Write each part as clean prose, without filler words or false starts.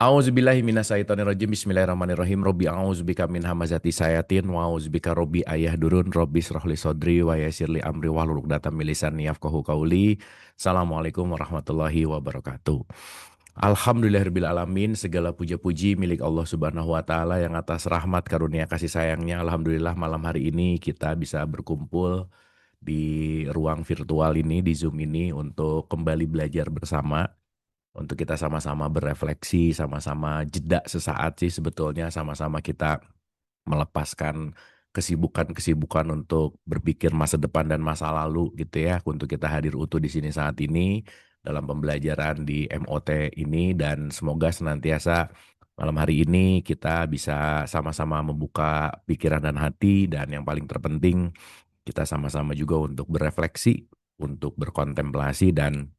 A'udzubillahi minasyaitonirrajim. Bismillahirrahmanirrahim. Robbi a'udzubika min hamazati sayatin wa a'udzubika robbi ayahdurun. Robbi shrahli sodri wa yassirli amri wahlul 'uqdatam min lisani yafqahu qauli. Assalamualaikum warahmatullahi wabarakatuh. Alhamdulillahirabbil alamin, segala puja-puji milik Allah Subhanahu wa taala yang atas rahmat karunia kasih sayangnya. Alhamdulillah malam hari ini kita bisa berkumpul di ruang virtual ini, di Zoom ini untuk kembali belajar bersama, untuk kita sama-sama berefleksi, sama-sama jeda sesaat sih sebetulnya, sama-sama kita melepaskan kesibukan-kesibukan untuk berpikir masa depan dan masa lalu gitu ya, untuk kita hadir utuh di sini saat ini dalam pembelajaran di MOT ini, dan semoga senantiasa malam hari ini kita bisa sama-sama membuka pikiran dan hati, dan yang paling terpenting kita sama-sama juga untuk berefleksi, untuk berkontemplasi, dan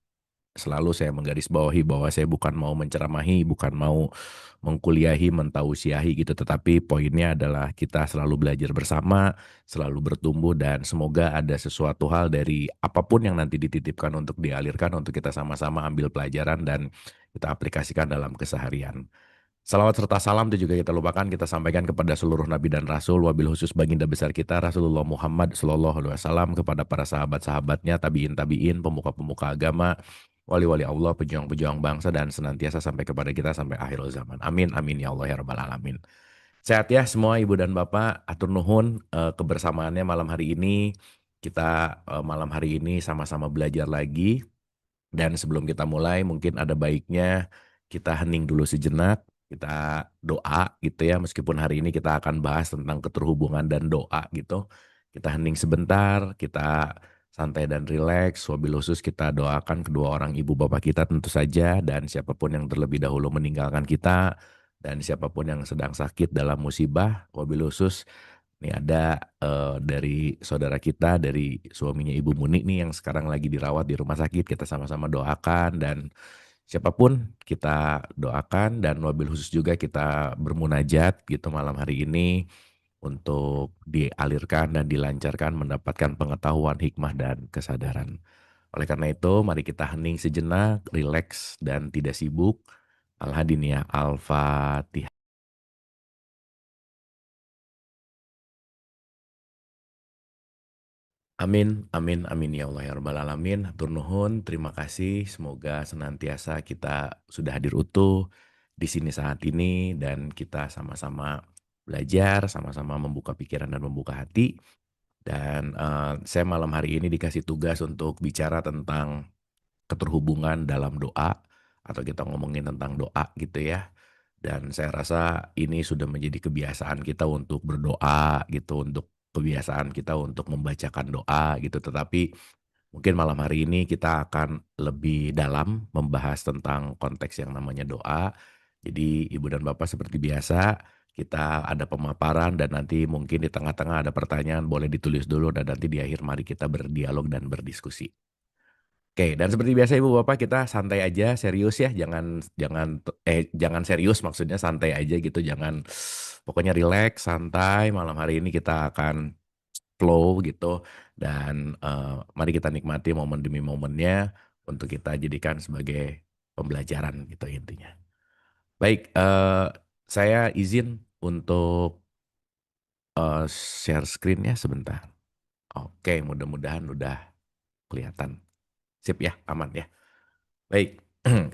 selalu saya menggarisbawahi bahwa saya bukan mau menceramahi, bukan mau mengkuliahi, mentausiahi gitu, tetapi poinnya adalah kita selalu belajar bersama, selalu bertumbuh, dan semoga ada sesuatu hal dari apapun yang nanti dititipkan untuk dialirkan, untuk kita sama-sama ambil pelajaran dan kita aplikasikan dalam keseharian. Salawat serta salam itu juga kita lupakan, kita sampaikan kepada seluruh nabi dan rasul, wabil khusus baginda besar kita Rasulullah Muhammad Sallallahu Alaihi Wasallam, kepada para sahabat-sahabatnya, tabiin-tabiin, pemuka-pemuka agama, wali-wali Allah, pejuang-pejuang bangsa, dan senantiasa sampai kepada kita sampai akhir zaman. Amin, amin ya Allah ya Rabbal Alamin. Sehat ya semua ibu dan bapak, atur nuhun kebersamaannya malam hari ini. Kita malam hari ini sama-sama belajar lagi, dan sebelum kita mulai mungkin ada baiknya kita hening dulu sejenak, kita doa gitu ya, meskipun hari ini kita akan bahas tentang keterhubungan dan doa gitu. Kita hening sebentar, kita santai dan rileks, wabil khusus kita doakan kedua orang ibu bapak kita tentu saja, dan siapapun yang terlebih dahulu meninggalkan kita, dan siapapun yang sedang sakit dalam musibah, wabil khusus ini ada dari saudara kita, dari suaminya Ibu Muni nih yang sekarang lagi dirawat di rumah sakit, kita sama-sama doakan, dan siapapun kita doakan, dan wabil khusus juga kita bermunajat gitu malam hari ini untuk dialirkan dan dilancarkan mendapatkan pengetahuan, hikmah, dan kesadaran. Oleh karena itu, mari kita hening sejenak, rileks, dan tidak sibuk. Al-Hadiniyah, Al-Fatihah. Amin, amin, amin ya Allah ya Rabbal Alamin. Hatur nuhun, terima kasih. Semoga senantiasa kita sudah hadir utuh di sini saat ini, dan kita sama-sama belajar, sama-sama membuka pikiran dan membuka hati. Dan saya malam hari ini dikasih tugas untuk bicara tentang keterhubungan dalam doa, atau kita ngomongin tentang doa gitu ya. Dan saya rasa ini sudah menjadi kebiasaan kita untuk berdoa gitu, untuk kebiasaan kita untuk membacakan doa gitu. Tetapi mungkin malam hari ini kita akan lebih dalam membahas tentang konteks yang namanya doa. Jadi ibu dan bapak seperti biasa, kita ada pemaparan, dan nanti mungkin di tengah-tengah ada pertanyaan, boleh ditulis dulu, dan nanti di akhir mari kita berdialog dan berdiskusi. Oke, dan seperti biasa ibu bapak, kita santai aja, serius ya, jangan jangan jangan serius, maksudnya santai aja gitu, jangan, pokoknya rileks, santai. Malam hari ini kita akan flow gitu, dan mari kita nikmati momen demi momennya untuk kita jadikan sebagai pembelajaran gitu intinya. Baik, saya izin untuk share screen-nya sebentar. Oke, mudah-mudahan udah kelihatan. Sip ya, aman ya. Baik,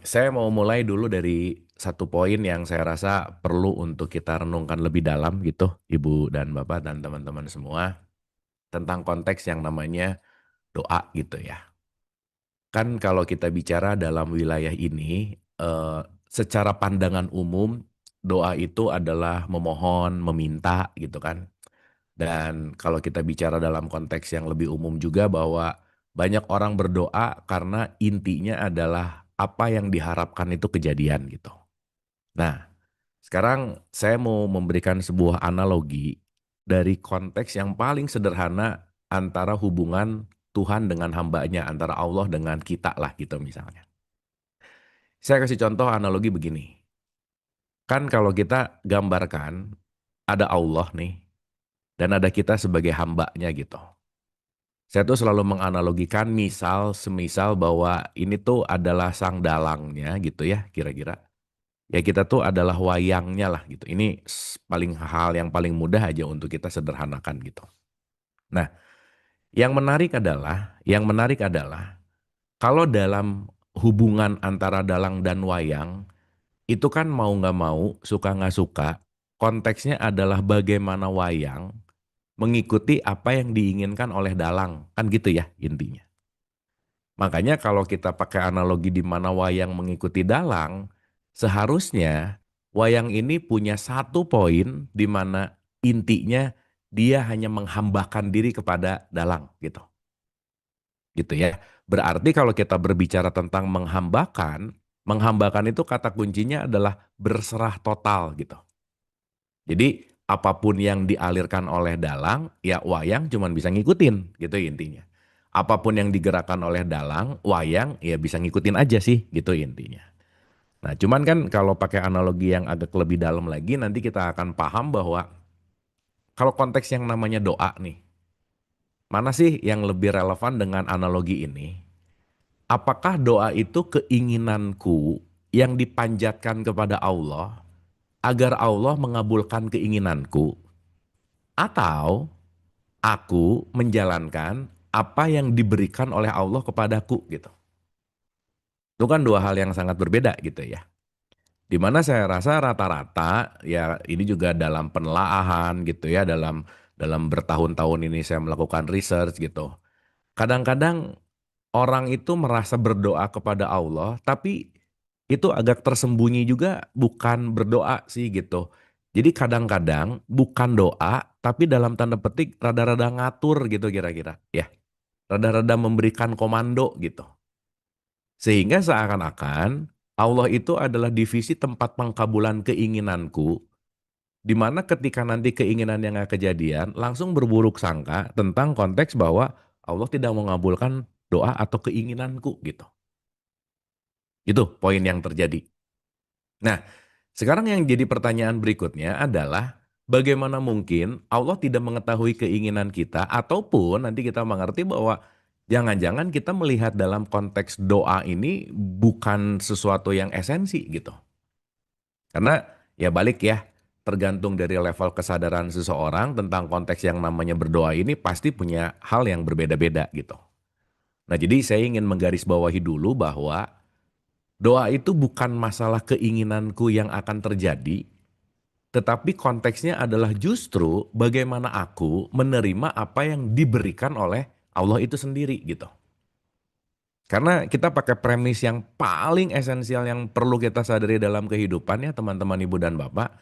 saya mau mulai dulu dari satu poin yang saya rasa perlu untuk kita renungkan lebih dalam gitu, Ibu dan Bapak dan teman-teman semua, tentang konteks yang namanya doa gitu ya. Kan kalau kita bicara dalam wilayah ini, secara pandangan umum, doa itu adalah memohon, meminta gitu kan. Dan kalau kita bicara dalam konteks yang lebih umum juga, bahwa banyak orang berdoa karena intinya adalah apa yang diharapkan itu kejadian gitu. Nah, sekarang saya mau memberikan sebuah analogi dari konteks yang paling sederhana antara hubungan Tuhan dengan hambanya, antara Allah dengan kita lah gitu misalnya. Saya kasih contoh analogi begini. Kan kalau kita gambarkan ada Allah nih, dan ada kita sebagai hambanya gitu. Saya tuh selalu menganalogikan, semisal bahwa ini tuh adalah sang dalangnya gitu ya kira-kira, Ya kita tuh adalah wayangnya lah gitu. Ini paling hal yang paling mudah aja untuk kita sederhanakan gitu. Nah, yang menarik adalah kalau dalam hubungan antara dalang dan wayang itu kan mau nggak mau, suka nggak suka, konteksnya adalah bagaimana wayang mengikuti apa yang diinginkan oleh dalang, kan gitu ya intinya. Makanya kalau kita pakai analogi di mana wayang mengikuti dalang, seharusnya wayang ini punya satu poin di mana intinya dia hanya menghambakan diri kepada dalang gitu. Gitu ya. Berarti kalau kita berbicara tentang menghambakan, menghambakan itu kata kuncinya adalah berserah total gitu. Jadi apapun yang dialirkan oleh dalang, ya wayang cuman bisa ngikutin gitu intinya. Apapun yang digerakkan oleh dalang, wayang ya bisa ngikutin aja sih gitu intinya. Nah cuman kan kalau pakai analogi yang agak lebih dalam lagi nanti kita akan paham bahwa kalau konteks yang namanya doa nih, mana sih yang lebih relevan dengan analogi ini? Apakah doa itu keinginanku yang dipanjatkan kepada Allah agar Allah mengabulkan keinginanku, atau aku menjalankan apa yang diberikan oleh Allah kepadaku gitu. Itu kan dua hal yang sangat berbeda gitu ya. Dimana saya rasa rata-rata ya ini juga dalam penelaahan gitu ya, dalam bertahun-tahun ini saya melakukan research gitu. Kadang-kadang orang itu merasa berdoa kepada Allah, tapi itu agak tersembunyi juga bukan berdoa sih gitu. Jadi kadang-kadang bukan doa, tapi dalam tanda petik rada-rada ngatur gitu kira-kira. Ya, rada-rada memberikan komando gitu. Sehingga seakan-akan Allah itu adalah divisi tempat pengkabulan keinginanku, di mana ketika nanti keinginan yang gak kejadian, langsung berburuk sangka tentang konteks bahwa Allah tidak mengabulkan doa atau keinginanku gitu. Itu poin yang terjadi. Nah, sekarang yang jadi pertanyaan berikutnya adalah bagaimana mungkin Allah tidak mengetahui keinginan kita ataupun nanti kita mengerti bahwa jangan-jangan kita melihat dalam konteks doa ini bukan sesuatu yang esensi gitu. Karena ya balik ya, tergantung dari level kesadaran seseorang tentang konteks yang namanya berdoa ini pasti punya hal yang berbeda-beda gitu. Nah, jadi saya ingin menggarisbawahi dulu bahwa doa itu bukan masalah keinginanku yang akan terjadi, tetapi konteksnya adalah justru bagaimana aku menerima apa yang diberikan oleh Allah itu sendiri gitu. Karena kita pakai premis yang paling esensial yang perlu kita sadari dalam kehidupan ya teman-teman ibu dan bapak.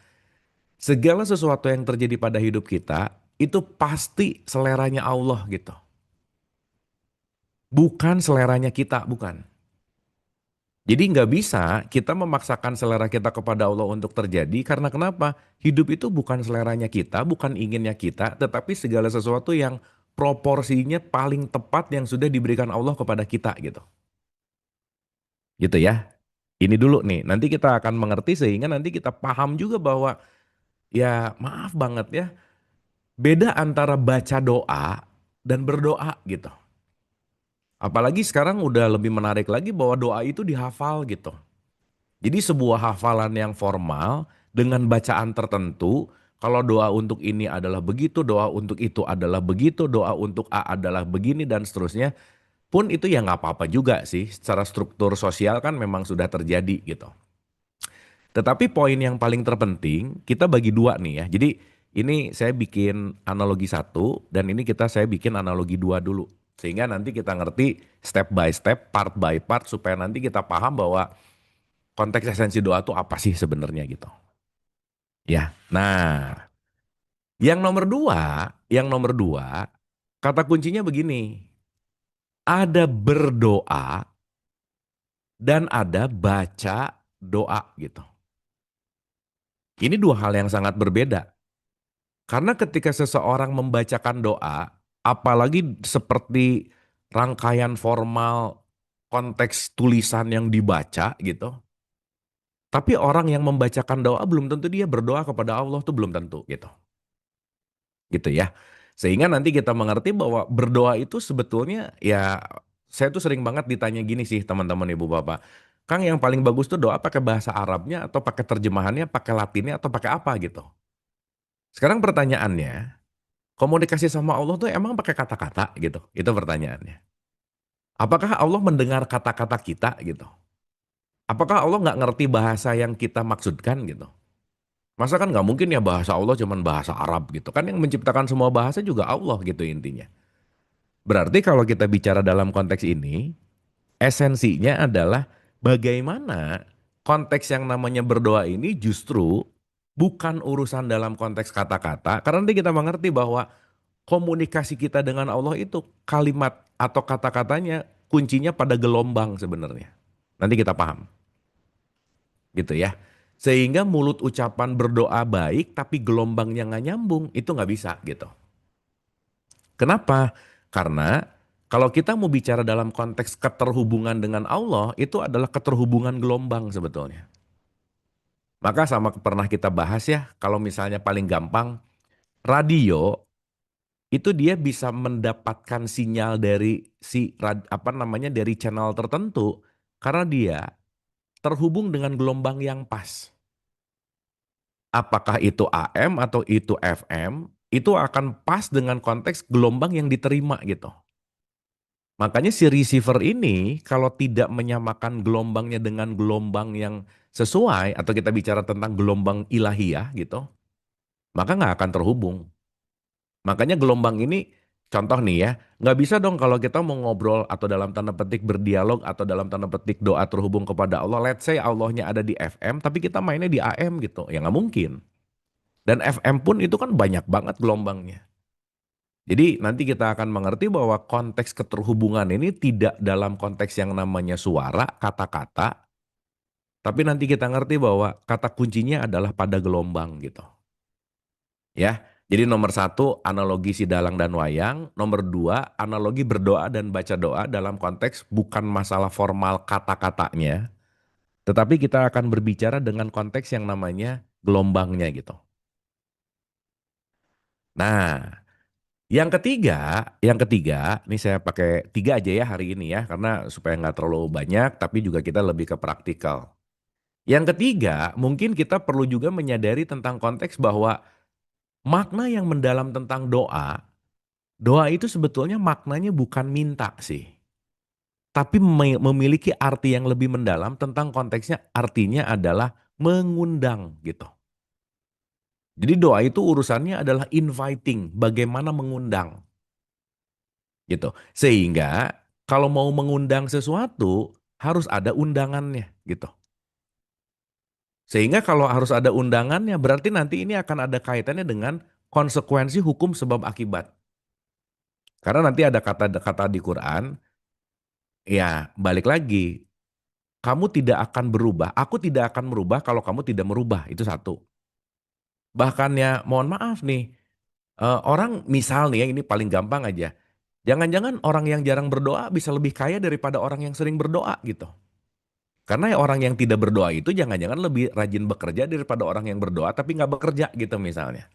Segala sesuatu yang terjadi pada hidup kita itu pasti seleranya Allah gitu. Bukan seleranya kita, bukan. Jadi nggak bisa kita memaksakan selera kita kepada Allah untuk terjadi karena kenapa? Hidup itu bukan seleranya kita, bukan inginnya kita, tetapi segala sesuatu yang proporsinya paling tepat yang sudah diberikan Allah kepada kita gitu. Gitu ya. Ini dulu nih, nanti kita akan mengerti sehingga nanti kita paham juga bahwa ya maaf banget ya, beda antara baca doa dan berdoa gitu. Apalagi sekarang udah lebih menarik lagi bahwa doa itu dihafal gitu. Jadi sebuah hafalan yang formal dengan bacaan tertentu, kalau doa untuk ini adalah begitu, doa untuk itu adalah begitu, doa untuk A adalah begini dan seterusnya, pun itu ya nggak apa-apa juga sih. Secara struktur sosial kan memang sudah terjadi gitu. Tetapi poin yang paling terpenting kita bagi dua nih ya. Jadi ini saya bikin analogi satu dan ini saya bikin analogi dua dulu. Sehingga nanti kita ngerti step by step, part by part supaya nanti kita paham bahwa konteks esensi doa itu apa sih sebenarnya gitu. Ya, nah yang nomor dua, kata kuncinya begini, ada berdoa dan ada baca doa gitu. Ini dua hal yang sangat berbeda. Karena ketika seseorang membacakan doa, apalagi seperti rangkaian formal konteks tulisan yang dibaca gitu, tapi orang yang membacakan doa belum tentu dia berdoa kepada Allah tuh belum tentu gitu. Gitu ya. Sehingga nanti kita mengerti bahwa berdoa itu sebetulnya ya saya tuh sering banget ditanya gini sih teman-teman ibu bapak. Kang, yang paling bagus tuh doa pakai bahasa Arabnya atau pakai terjemahannya, pakai Latinnya atau pakai apa gitu. Sekarang pertanyaannya, komunikasi sama Allah tuh emang pakai kata-kata gitu? Itu pertanyaannya. Apakah Allah mendengar kata-kata kita gitu? Apakah Allah nggak ngerti bahasa yang kita maksudkan gitu? Masa kan nggak mungkin ya bahasa Allah cuman bahasa Arab gitu. Kan yang menciptakan semua bahasa juga Allah gitu intinya. Berarti kalau kita bicara dalam konteks ini, esensinya adalah bagaimana konteks yang namanya berdoa ini justru bukan urusan dalam konteks kata-kata. Karena nanti kita mengerti bahwa komunikasi kita dengan Allah itu kalimat atau kata-katanya kuncinya pada gelombang sebenarnya. Nanti kita paham gitu ya. Sehingga mulut ucapan berdoa baik tapi gelombangnya nggak nyambung itu nggak bisa gitu. Kenapa? Karena kalau kita mau bicara dalam konteks keterhubungan dengan Allah itu adalah keterhubungan gelombang sebetulnya. Maka sama pernah kita bahas ya, kalau misalnya paling gampang radio itu dia bisa mendapatkan sinyal dari apa namanya dari channel tertentu karena dia terhubung dengan gelombang yang pas. Apakah itu AM atau itu FM, itu akan pas dengan konteks gelombang yang diterima gitu. Makanya si receiver ini kalau tidak menyamakan gelombangnya dengan gelombang yang sesuai atau kita bicara tentang gelombang ilahiyah gitu, maka nggak akan terhubung. Makanya gelombang ini contoh nih ya, nggak bisa dong kalau kita mau ngobrol atau dalam tanda petik berdialog atau dalam tanda petik doa terhubung kepada Allah. Let's say Allahnya ada di FM tapi kita mainnya di AM gitu, ya nggak mungkin. Dan FM pun itu kan banyak banget gelombangnya. Jadi nanti kita akan mengerti bahwa konteks keterhubungan ini tidak dalam konteks yang namanya suara, kata-kata, tapi nanti kita ngerti bahwa kata kuncinya adalah pada gelombang gitu. Ya, jadi nomor satu analogi si dalang dan wayang, nomor dua analogi berdoa dan baca doa dalam konteks bukan masalah formal kata-katanya, tetapi kita akan berbicara dengan konteks yang namanya gelombangnya gitu. Nah, yang ketiga, ini saya pakai tiga aja ya hari ini ya, karena supaya nggak terlalu banyak, tapi juga kita lebih ke praktikal. Yang ketiga, mungkin kita perlu juga menyadari tentang konteks bahwa makna yang mendalam tentang doa, doa itu sebetulnya maknanya bukan minta sih, tapi memiliki arti yang lebih mendalam tentang konteksnya, artinya adalah mengundang gitu. Jadi doa itu urusannya adalah inviting, bagaimana mengundang. Gitu. Sehingga kalau mau mengundang sesuatu harus ada undangannya gitu. Sehingga kalau harus ada undangannya berarti nanti ini akan ada kaitannya dengan konsekuensi hukum sebab akibat. Karena nanti ada kata-kata di Quran, ya balik lagi, kamu tidak akan berubah, aku tidak akan merubah kalau kamu tidak merubah, itu satu. Bahkan ya mohon maaf nih, orang misal nih ya ini paling gampang aja, jangan-jangan orang yang jarang berdoa bisa lebih kaya daripada orang yang sering berdoa gitu. Karena orang yang tidak berdoa itu jangan-jangan lebih rajin bekerja daripada orang yang berdoa tapi nggak bekerja gitu misalnya.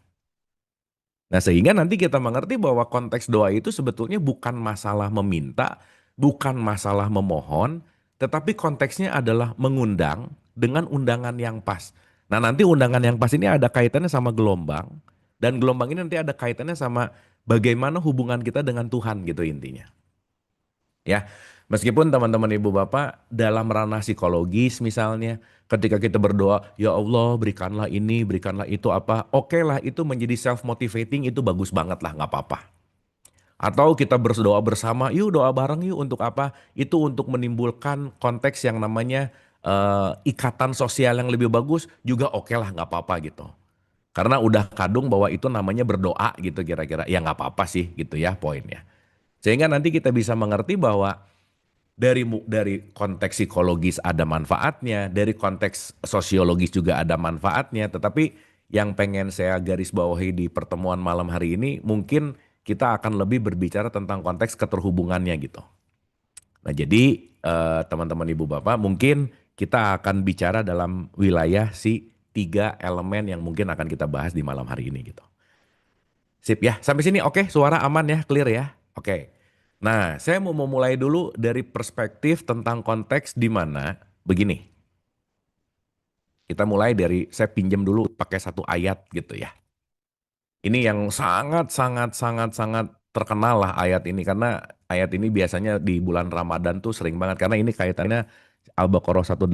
Nah sehingga nanti kita mengerti bahwa konteks doa itu sebetulnya bukan masalah meminta, bukan masalah memohon, tetapi konteksnya adalah mengundang dengan undangan yang pas. Nah nanti undangan yang pas ini ada kaitannya sama gelombang, dan gelombang ini nanti ada kaitannya sama bagaimana hubungan kita dengan Tuhan gitu intinya. Ya, meskipun teman-teman ibu bapak dalam ranah psikologis misalnya, ketika kita berdoa, ya Allah berikanlah ini, berikanlah itu apa, oke lah itu menjadi self motivating itu bagus banget lah nggak apa-apa. Atau kita berdoa bersama, yuk doa bareng yuk untuk apa? Itu untuk menimbulkan konteks yang namanya ikatan sosial yang lebih bagus juga oke lah nggak apa-apa gitu. Karena udah kadung bahwa itu namanya berdoa gitu kira-kira. Ya nggak apa-apa sih gitu ya poinnya. Sehingga nanti kita bisa mengerti bahwa dari konteks psikologis ada manfaatnya, dari konteks sosiologis juga ada manfaatnya, tetapi yang pengen saya garis bawahi di pertemuan malam hari ini mungkin kita akan lebih berbicara tentang konteks keterhubungannya gitu. Nah, jadi teman-teman ibu bapak mungkin kita akan bicara dalam wilayah si tiga elemen yang mungkin akan kita bahas di malam hari ini gitu. Sip ya, sampai sini oke, suara aman ya, clear ya. Oke. Nah, saya mau memulai dulu dari perspektif tentang konteks di mana Begini, kita mulai dari saya pinjam dulu pakai satu ayat gitu ya. Ini yang sangat sangat sangat sangat terkenal lah ayat ini karena ayat ini biasanya di bulan Ramadan tuh sering banget karena ini kaitannya Al-Baqarah 186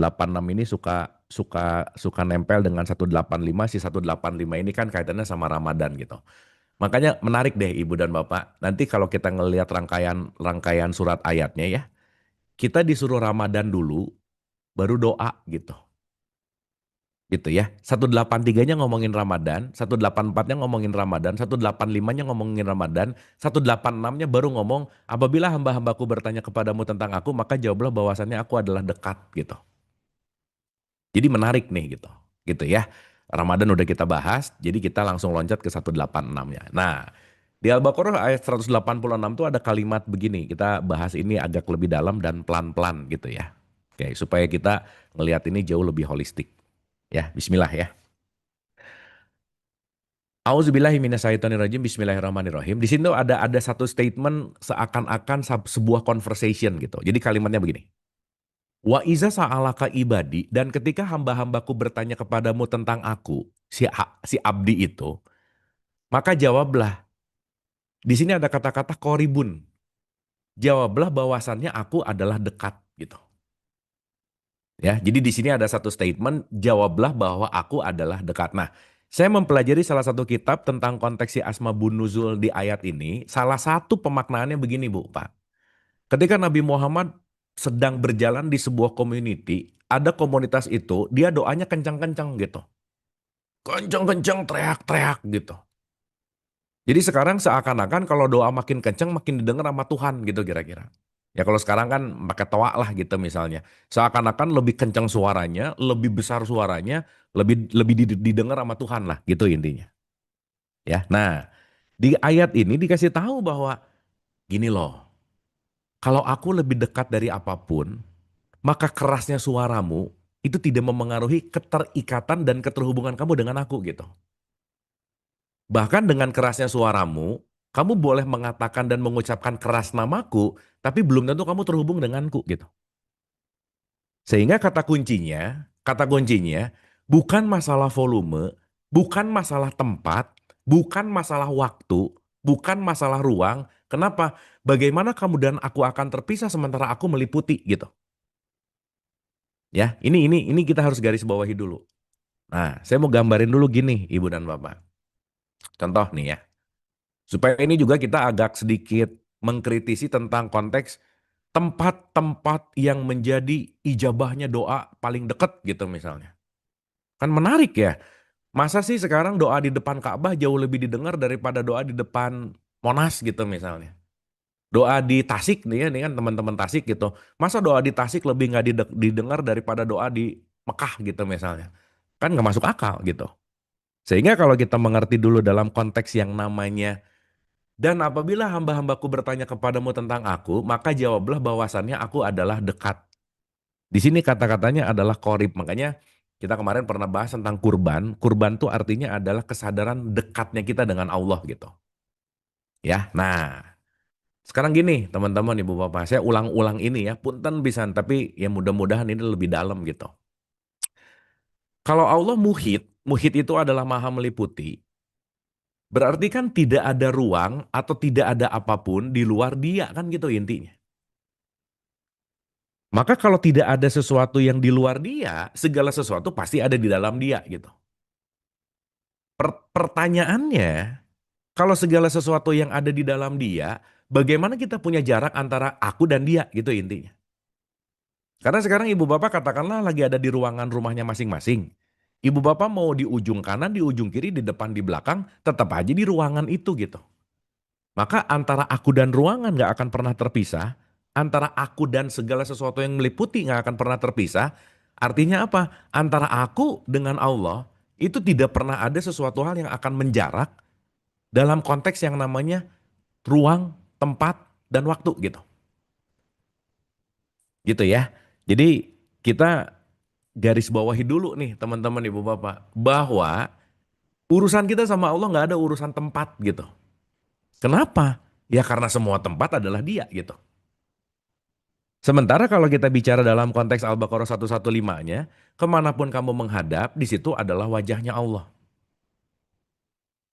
ini suka suka suka nempel dengan 185, si 185 ini kan kaitannya sama Ramadan gitu. Makanya menarik deh Ibu dan Bapak. Nanti kalau kita ngelihat rangkaian rangkaian surat ayatnya ya, kita disuruh Ramadan dulu baru doa gitu. Gitu ya. 183-nya ngomongin Ramadan, 184-nya ngomongin Ramadan, 185-nya ngomongin Ramadan, 186-nya baru ngomong apabila hamba-hambaku bertanya kepadamu tentang aku maka jawablah bahwasannya aku adalah dekat gitu. Jadi menarik nih gitu. Gitu ya. Ramadan udah kita bahas, jadi kita langsung loncat ke 186-nya. Nah, di Al-Baqarah ayat 186 tuh ada kalimat begini, kita bahas ini agak lebih dalam dan pelan-pelan gitu ya. Oke, supaya kita ngelihat ini jauh lebih holistik. Ya, bismillah ya. Auzubillahi minasyaitonirrajim. Bismillahirrahmanirrahim. Di sini tuh ada satu statement seakan-akan sebuah conversation gitu. Jadi kalimatnya begini. Wa iza sa'alaka ibadi, dan ketika hamba-hambaku bertanya kepadamu tentang aku, si abdi itu, maka jawablah. Di sini ada kata-kata koribun. Jawablah bahwasannya aku adalah dekat gitu. Ya, jadi di sini ada satu statement, jawablah bahwa aku adalah dekat. Nah, saya mempelajari salah satu kitab tentang konteks si Asmabun Nuzul di ayat ini. Salah satu pemaknaannya begini, Bu, Pak. Ketika Nabi Muhammad sedang berjalan di sebuah community, ada komunitas itu, dia doanya kencang-kencang gitu. Kencang-kencang, teriak-teriak gitu. Jadi sekarang seakan-akan kalau doa makin kencang makin didengar sama Tuhan gitu kira-kira. Ya kalau sekarang kan pakai toa lah gitu misalnya. Seakan-akan lebih kencang suaranya, lebih besar suaranya, lebih lebih didengar sama Tuhan lah gitu intinya. Ya. Nah, di ayat ini dikasih tahu bahwa gini loh. Kalau aku lebih dekat dari apapun, maka kerasnya suaramu itu tidak memengaruhi keterikatan dan keterhubungan kamu dengan aku gitu. Bahkan dengan kerasnya suaramu, kamu boleh mengatakan dan mengucapkan keras namaku, tapi belum tentu kamu terhubung denganku gitu. Sehingga kata kuncinya bukan masalah volume, bukan masalah tempat, bukan masalah waktu, bukan masalah ruang. Kenapa? Bagaimana kamu dan aku akan terpisah sementara aku meliputi gitu. Ya, ini kita harus garis bawahi dulu. Nah, saya mau gambarin dulu gini, Ibu dan Bapak. Contoh nih ya. Supaya ini juga kita agak sedikit mengkritisi tentang konteks tempat-tempat yang menjadi ijabahnya doa paling dekat gitu misalnya. Kan menarik ya. Masa sih sekarang doa di depan Ka'bah jauh lebih didengar daripada doa di depan Monas gitu misalnya. Doa di Tasik nih ya, ini kan teman-teman Tasik gitu. Masa doa di Tasik lebih nggak didengar daripada doa di Mekah gitu misalnya. Kan nggak masuk akal gitu. Sehingga kalau kita mengerti dulu dalam konteks yang namanya dan apabila hamba-hambaku bertanya kepadamu tentang aku, maka jawablah bahwasannya aku adalah dekat. Di sini kata-katanya adalah korib. Makanya kita kemarin pernah bahas tentang kurban. Kurban itu artinya adalah kesadaran dekatnya kita dengan Allah gitu. Ya, nah sekarang gini teman-teman ibu bapak. Saya ulang-ulang ini ya. Punten bisa, tapi ya mudah-mudahan ini lebih dalam gitu. Kalau Allah muhit, muhit itu adalah maha meliputi. Berarti kan tidak ada ruang atau tidak ada apapun di luar dia kan gitu intinya. Maka kalau tidak ada sesuatu yang di luar dia, segala sesuatu pasti ada di dalam dia gitu. Pertanyaannya, kalau segala sesuatu yang ada di dalam dia, bagaimana kita punya jarak antara aku dan dia gitu intinya. Karena sekarang ibu bapak katakanlah lagi ada di ruangan rumahnya masing-masing. Ibu bapak mau di ujung kanan, di ujung kiri, di depan, di belakang, tetap aja di ruangan itu gitu. Maka antara aku dan ruangan gak akan pernah terpisah. Antara aku dan segala sesuatu yang meliputi gak akan pernah terpisah. Artinya apa? Antara aku dengan Allah itu tidak pernah ada sesuatu hal yang akan menjarak dalam konteks yang namanya ruang, tempat, dan waktu gitu. Gitu ya. Jadi kita garis bawahi dulu nih teman-teman ibu bapak. Bahwa urusan kita sama Allah gak ada urusan tempat gitu. Kenapa? Ya karena semua tempat adalah dia gitu. Sementara kalau kita bicara dalam konteks Al-Baqarah 115-nya, kemanapun kamu menghadap, di situ adalah wajahnya Allah.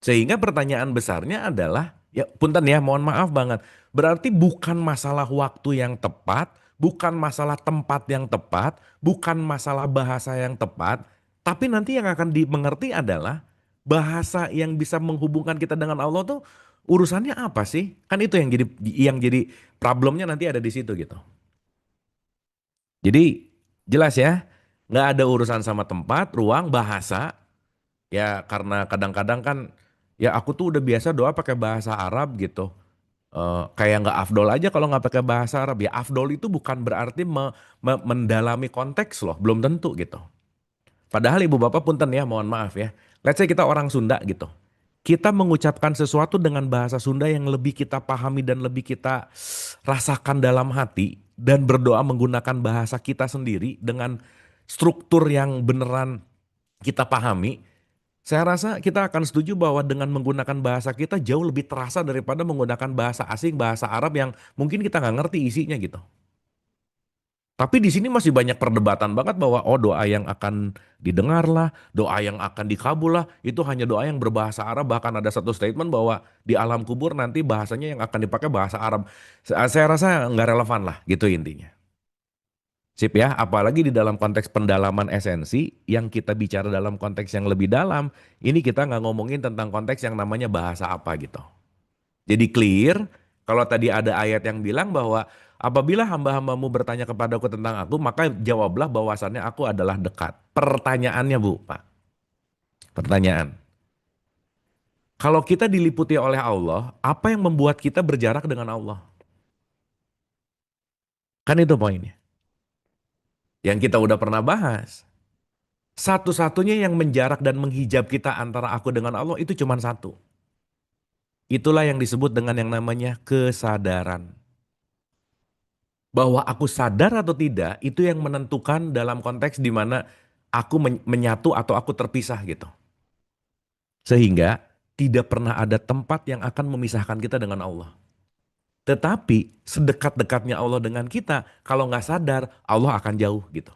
Sehingga pertanyaan besarnya adalah, ya punten ya, mohon maaf banget. Berarti bukan masalah waktu yang tepat, bukan masalah tempat yang tepat, bukan masalah bahasa yang tepat, tapi nanti yang akan dimengerti adalah bahasa yang bisa menghubungkan kita dengan Allah tuh urusannya apa sih? Kan itu yang jadi problemnya nanti ada di situ gitu. Jadi jelas ya, nggak ada urusan sama tempat, ruang, bahasa. Ya karena kadang-kadang kan ya aku tuh udah biasa doa pakai bahasa Arab gitu. Kayak nggak afdol aja kalau nggak pakai bahasa Arab. Ya afdol itu bukan berarti mendalami konteks loh, belum tentu gitu. Padahal ibu bapak punten ya, mohon maaf ya. Let's say kita orang Sunda gitu. Kita mengucapkan sesuatu dengan bahasa Sunda yang lebih kita pahami dan lebih kita rasakan dalam hati dan berdoa menggunakan bahasa kita sendiri dengan struktur yang beneran kita pahami. Saya rasa kita akan setuju bahwa dengan menggunakan bahasa kita jauh lebih terasa daripada menggunakan bahasa asing, bahasa Arab yang mungkin kita nggak ngerti isinya gitu. Tapi di sini masih banyak perdebatan banget bahwa oh doa yang akan didengar lah, doa yang akan dikabul lah, itu hanya doa yang berbahasa Arab. Bahkan ada satu statement bahwa di alam kubur nanti bahasanya yang akan dipakai bahasa Arab. Saya rasa nggak relevan lah gitu intinya. Sip ya, apalagi di dalam konteks pendalaman esensi, yang kita bicara dalam konteks yang lebih dalam, ini kita nggak ngomongin tentang konteks yang namanya bahasa apa gitu. Jadi clear, kalau tadi ada ayat yang bilang bahwa apabila hamba-hambamu bertanya kepadaku tentang aku, maka jawablah bahwasannya aku adalah dekat. Pertanyaannya Bu, Pak, pertanyaan. Kalau kita diliputi oleh Allah, apa yang membuat kita berjarak dengan Allah? Kan itu poinnya. Yang kita udah pernah bahas. Satu-satunya yang menjarak dan menghijab kita antara aku dengan Allah itu cuma satu. Itulah yang disebut dengan yang namanya kesadaran. Bahwa aku sadar atau tidak itu yang menentukan dalam konteks di mana aku menyatu atau aku terpisah gitu. Sehingga tidak pernah ada tempat yang akan memisahkan kita dengan Allah. Tetapi sedekat-dekatnya Allah dengan kita, kalau nggak sadar Allah akan jauh gitu.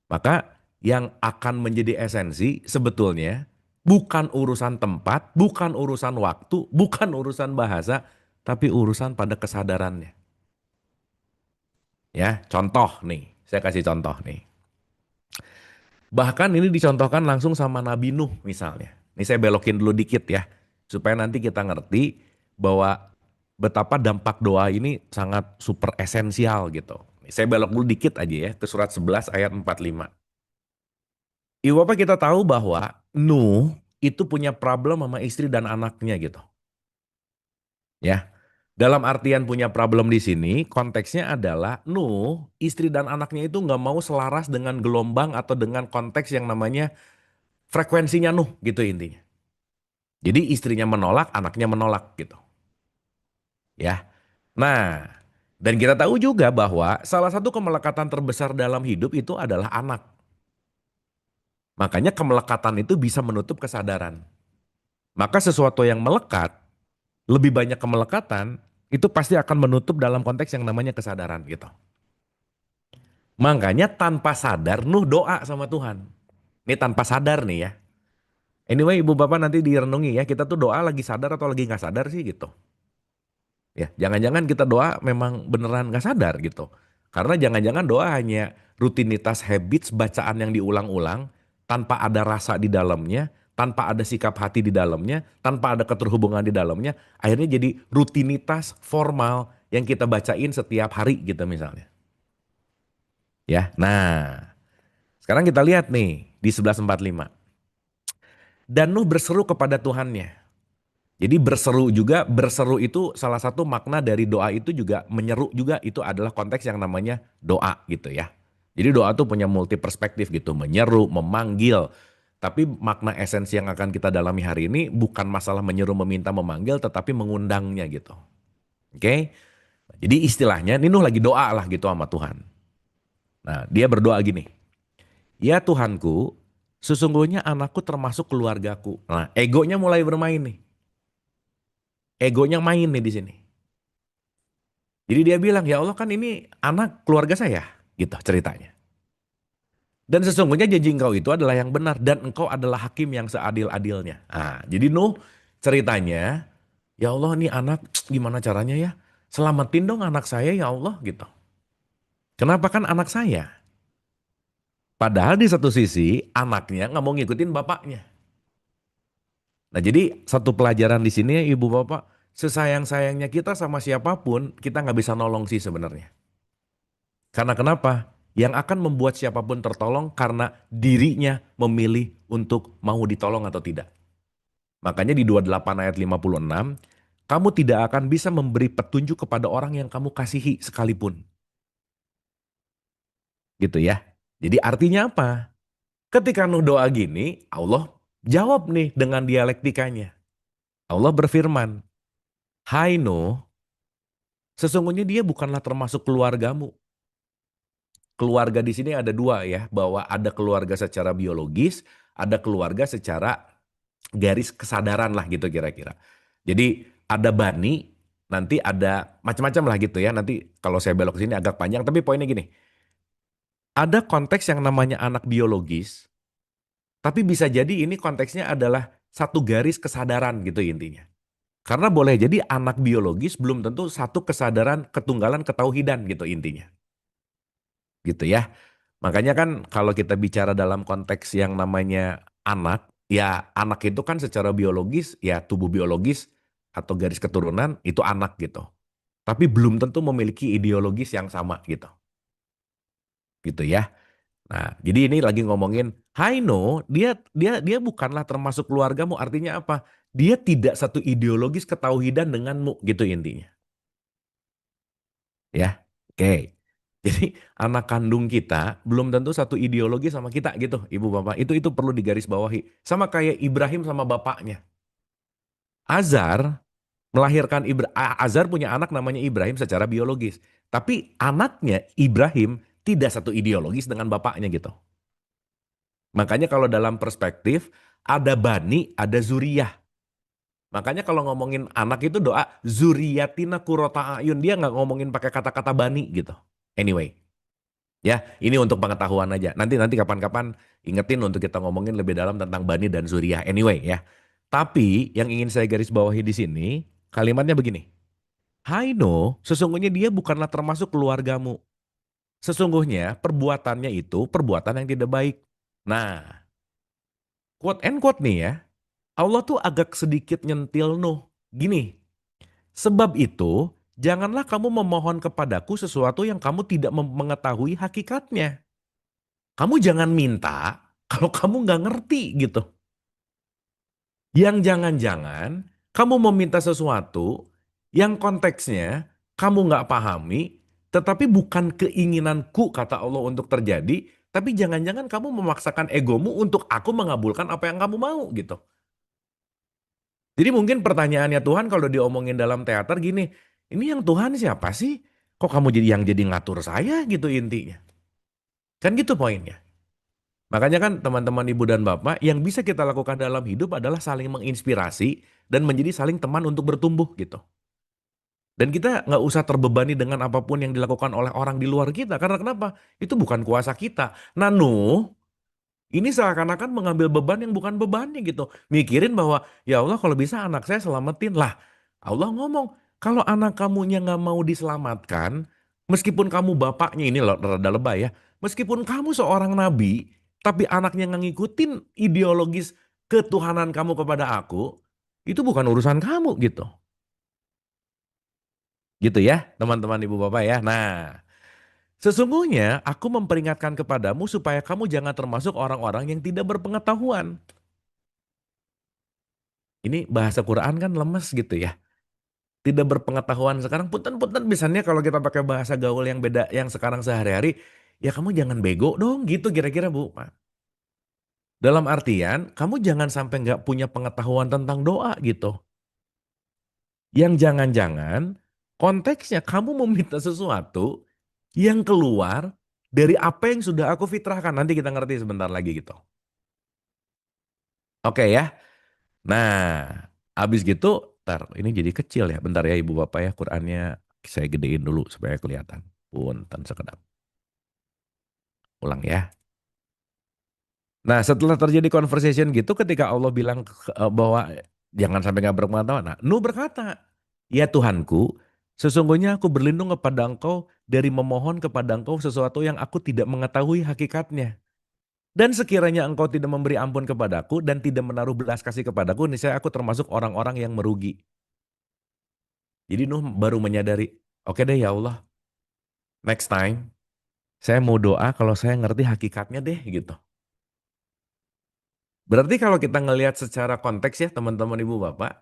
Maka yang akan menjadi esensi sebetulnya bukan urusan tempat, bukan urusan waktu, bukan urusan bahasa, tapi urusan pada kesadarannya. Ya, contoh nih, saya kasih contoh nih. Bahkan ini dicontohkan langsung sama Nabi Nuh misalnya. Ini saya belokin dulu dikit ya, supaya nanti kita ngerti bahwa betapa dampak doa ini sangat super esensial gitu. Saya belok dulu dikit aja ya ke surat 11 ayat 45. Ibu Bapak kita tahu bahwa Nuh itu punya problem sama istri dan anaknya gitu. Ya. Dalam artian punya problem di sini, konteksnya adalah Nuh, istri dan anaknya itu nggak mau selaras dengan gelombang atau dengan konteks yang namanya frekuensinya Nuh gitu intinya. Jadi istrinya menolak, anaknya menolak gitu. Ya. Nah, dan kita tahu juga bahwa salah satu kemelekatan terbesar dalam hidup itu adalah anak. Makanya kemelekatan itu bisa menutup kesadaran. Maka sesuatu yang melekat, lebih banyak kemelekatan, itu pasti akan menutup dalam konteks yang namanya kesadaran gitu. Makanya tanpa sadar Nuh doa sama Tuhan. Ini tanpa sadar nih ya. Anyway ibu bapak nanti direnungi ya, kita tuh doa lagi sadar atau lagi nggak sadar sih gitu. Ya, jangan-jangan kita doa memang beneran nggak sadar gitu. Karena jangan-jangan doa hanya rutinitas habits bacaan yang diulang-ulang tanpa ada rasa di dalamnya, tanpa ada sikap hati di dalamnya, tanpa ada keterhubungan di dalamnya, akhirnya jadi rutinitas formal yang kita bacain setiap hari gitu misalnya. Ya. Nah, sekarang kita lihat nih di 11:45. Dan Nuh berseru kepada Tuhannya. Jadi berseru juga, berseru itu salah satu makna dari doa itu juga menyeru juga itu adalah konteks yang namanya doa gitu ya. Jadi doa tuh punya multi perspektif gitu, menyeru, memanggil. Tapi makna esensi yang akan kita dalami hari ini bukan masalah menyeru, meminta, memanggil, tetapi mengundangnya gitu. Oke? Jadi istilahnya ini Nuh lagi doa lah gitu sama Tuhan. Nah dia berdoa gini, ya Tuhanku, sesungguhnya anakku termasuk keluargaku. Nah egonya mulai bermain nih. Egonya main nih di sini. Jadi dia bilang, ya Allah kan ini anak keluarga saya, gitu ceritanya. Dan sesungguhnya janji engkau itu adalah yang benar dan engkau adalah hakim yang seadil-adilnya. Nah, jadi Nuh ceritanya, ya Allah nih anak gimana caranya ya? Selamatin dong anak saya ya Allah gitu. Kenapa kan anak saya? Padahal di satu sisi anaknya nggak mau ngikutin bapaknya. Nah jadi satu pelajaran di sini ibu bapak, sesayang-sayangnya kita sama siapapun kita nggak bisa nolong sih sebenarnya. Karena kenapa? Yang akan membuat siapapun tertolong karena dirinya memilih untuk mau ditolong atau tidak. Makanya di 28 ayat 56, kamu tidak akan bisa memberi petunjuk kepada orang yang kamu kasihi sekalipun. Gitu ya. Jadi artinya apa? Ketika Nuh doa gini, Allah jawab nih dengan dialektikanya. Allah berfirman, Hai Nuh, sesungguhnya dia bukanlah termasuk keluargamu. Keluarga di sini ada dua ya, bahwa ada keluarga secara biologis, ada keluarga secara garis kesadaran lah gitu kira-kira. Jadi ada bani, nanti ada macam-macam lah gitu ya. Nanti kalau saya belok ke sini agak panjang, tapi poinnya gini. Ada konteks yang namanya anak biologis, tapi bisa jadi ini konteksnya adalah satu garis kesadaran gitu intinya. Karena boleh jadi anak biologis belum tentu satu kesadaran ketunggalan ketauhidan gitu intinya. Gitu ya. Makanya kan kalau kita bicara dalam konteks yang namanya anak, ya anak itu kan secara biologis, ya tubuh biologis atau garis keturunan itu anak gitu. Tapi belum tentu memiliki ideologis yang sama gitu. Gitu ya. Nah, jadi ini lagi ngomongin Haino, dia bukanlah termasuk keluargamu. Artinya apa? Dia tidak satu ideologis ketauhidan denganmu gitu intinya. Ya. Oke. Jadi anak kandung kita belum tentu satu ideologi sama kita gitu, Ibu Bapak. Itu perlu digarisbawahi. Sama kayak Ibrahim sama bapaknya. Azar Azar punya anak namanya Ibrahim secara biologis. Tapi anaknya Ibrahim tidak satu ideologis dengan bapaknya gitu. Makanya kalau dalam perspektif ada bani, ada zuriyah. Makanya kalau ngomongin anak itu doa zuriyatina kurota ayun. Dia nggak ngomongin pakai kata-kata bani gitu. Anyway. Ya, ini untuk pengetahuan aja. Nanti kapan-kapan ingetin untuk kita ngomongin lebih dalam tentang Bani dan Suriah. Anyway ya. Tapi yang ingin saya garis bawahi di sini, kalimatnya begini. Hai no, sesungguhnya dia bukanlah termasuk keluargamu. Sesungguhnya perbuatannya itu perbuatan yang tidak baik. Nah, quote and quote nih ya. Allah tuh agak sedikit nyentil Nuh. Gini, sebab itu janganlah kamu memohon kepadaku sesuatu yang kamu tidak mengetahui hakikatnya. Kamu jangan minta kalau kamu nggak ngerti gitu. Yang jangan-jangan kamu meminta sesuatu yang konteksnya kamu nggak pahami, tetapi bukan keinginanku kata Allah untuk terjadi, tapi jangan-jangan kamu memaksakan egomu untuk aku mengabulkan apa yang kamu mau gitu. Jadi mungkin pertanyaannya Tuhan kalau diomongin dalam teater gini, ini yang Tuhan siapa sih? Kok kamu jadi ngatur saya gitu intinya. Kan gitu poinnya. Makanya kan teman-teman ibu dan bapak yang bisa kita lakukan dalam hidup adalah saling menginspirasi dan menjadi saling teman untuk bertumbuh gitu. Dan kita nggak usah terbebani dengan apapun yang dilakukan oleh orang di luar kita. Karena kenapa? Itu bukan kuasa kita. Nah Nuh, ini seakan-akan mengambil beban yang bukan bebannya gitu. Mikirin bahwa ya Allah kalau bisa anak saya selamatin lah. Allah ngomong, kalau anak kamunya nggak mau diselamatkan, meskipun kamu bapaknya ini rada lebay ya, meskipun kamu seorang nabi, tapi anaknya nggak ngikutin ideologis ketuhanan kamu kepada aku, itu bukan urusan kamu gitu. Gitu ya teman-teman ibu bapak ya. Nah, sesungguhnya aku memperingatkan kepadamu supaya kamu jangan termasuk orang-orang yang tidak berpengetahuan. Ini bahasa Quran kan lemes gitu ya. Tidak berpengetahuan sekarang punten-punten misalnya kalau kita pakai bahasa gaul yang beda yang sekarang sehari-hari, ya kamu jangan bego dong gitu kira-kira Bu. Dalam artian kamu jangan sampai nggak punya pengetahuan tentang doa gitu. Yang jangan-jangan konteksnya kamu meminta sesuatu yang keluar dari apa yang sudah aku fitrahkan. Nanti kita ngerti sebentar lagi gitu. Oke ya. Nah, habis gitu, ini jadi kecil ya. Bentar ya Ibu Bapak ya Qurannya. Saya gedein dulu supaya kelihatan. Punten sekedap. Ulang ya. Nah, setelah terjadi conversation gitu, ketika Allah bilang bahwa jangan sampai nggak berpengetahuan. Nah, Nuh berkata, ya Tuhanku, sesungguhnya aku berlindung kepada Engkau dari memohon kepada Engkau sesuatu yang aku tidak mengetahui hakikatnya. Dan sekiranya Engkau tidak memberi ampun kepadaku dan tidak menaruh belas kasih kepadaku, niscaya aku termasuk orang-orang yang merugi. Jadi Nuh baru menyadari, oke deh ya Allah, next time saya mau doa kalau saya ngerti hakikatnya deh gitu. Berarti kalau kita ngelihat secara konteks ya teman-teman ibu bapak,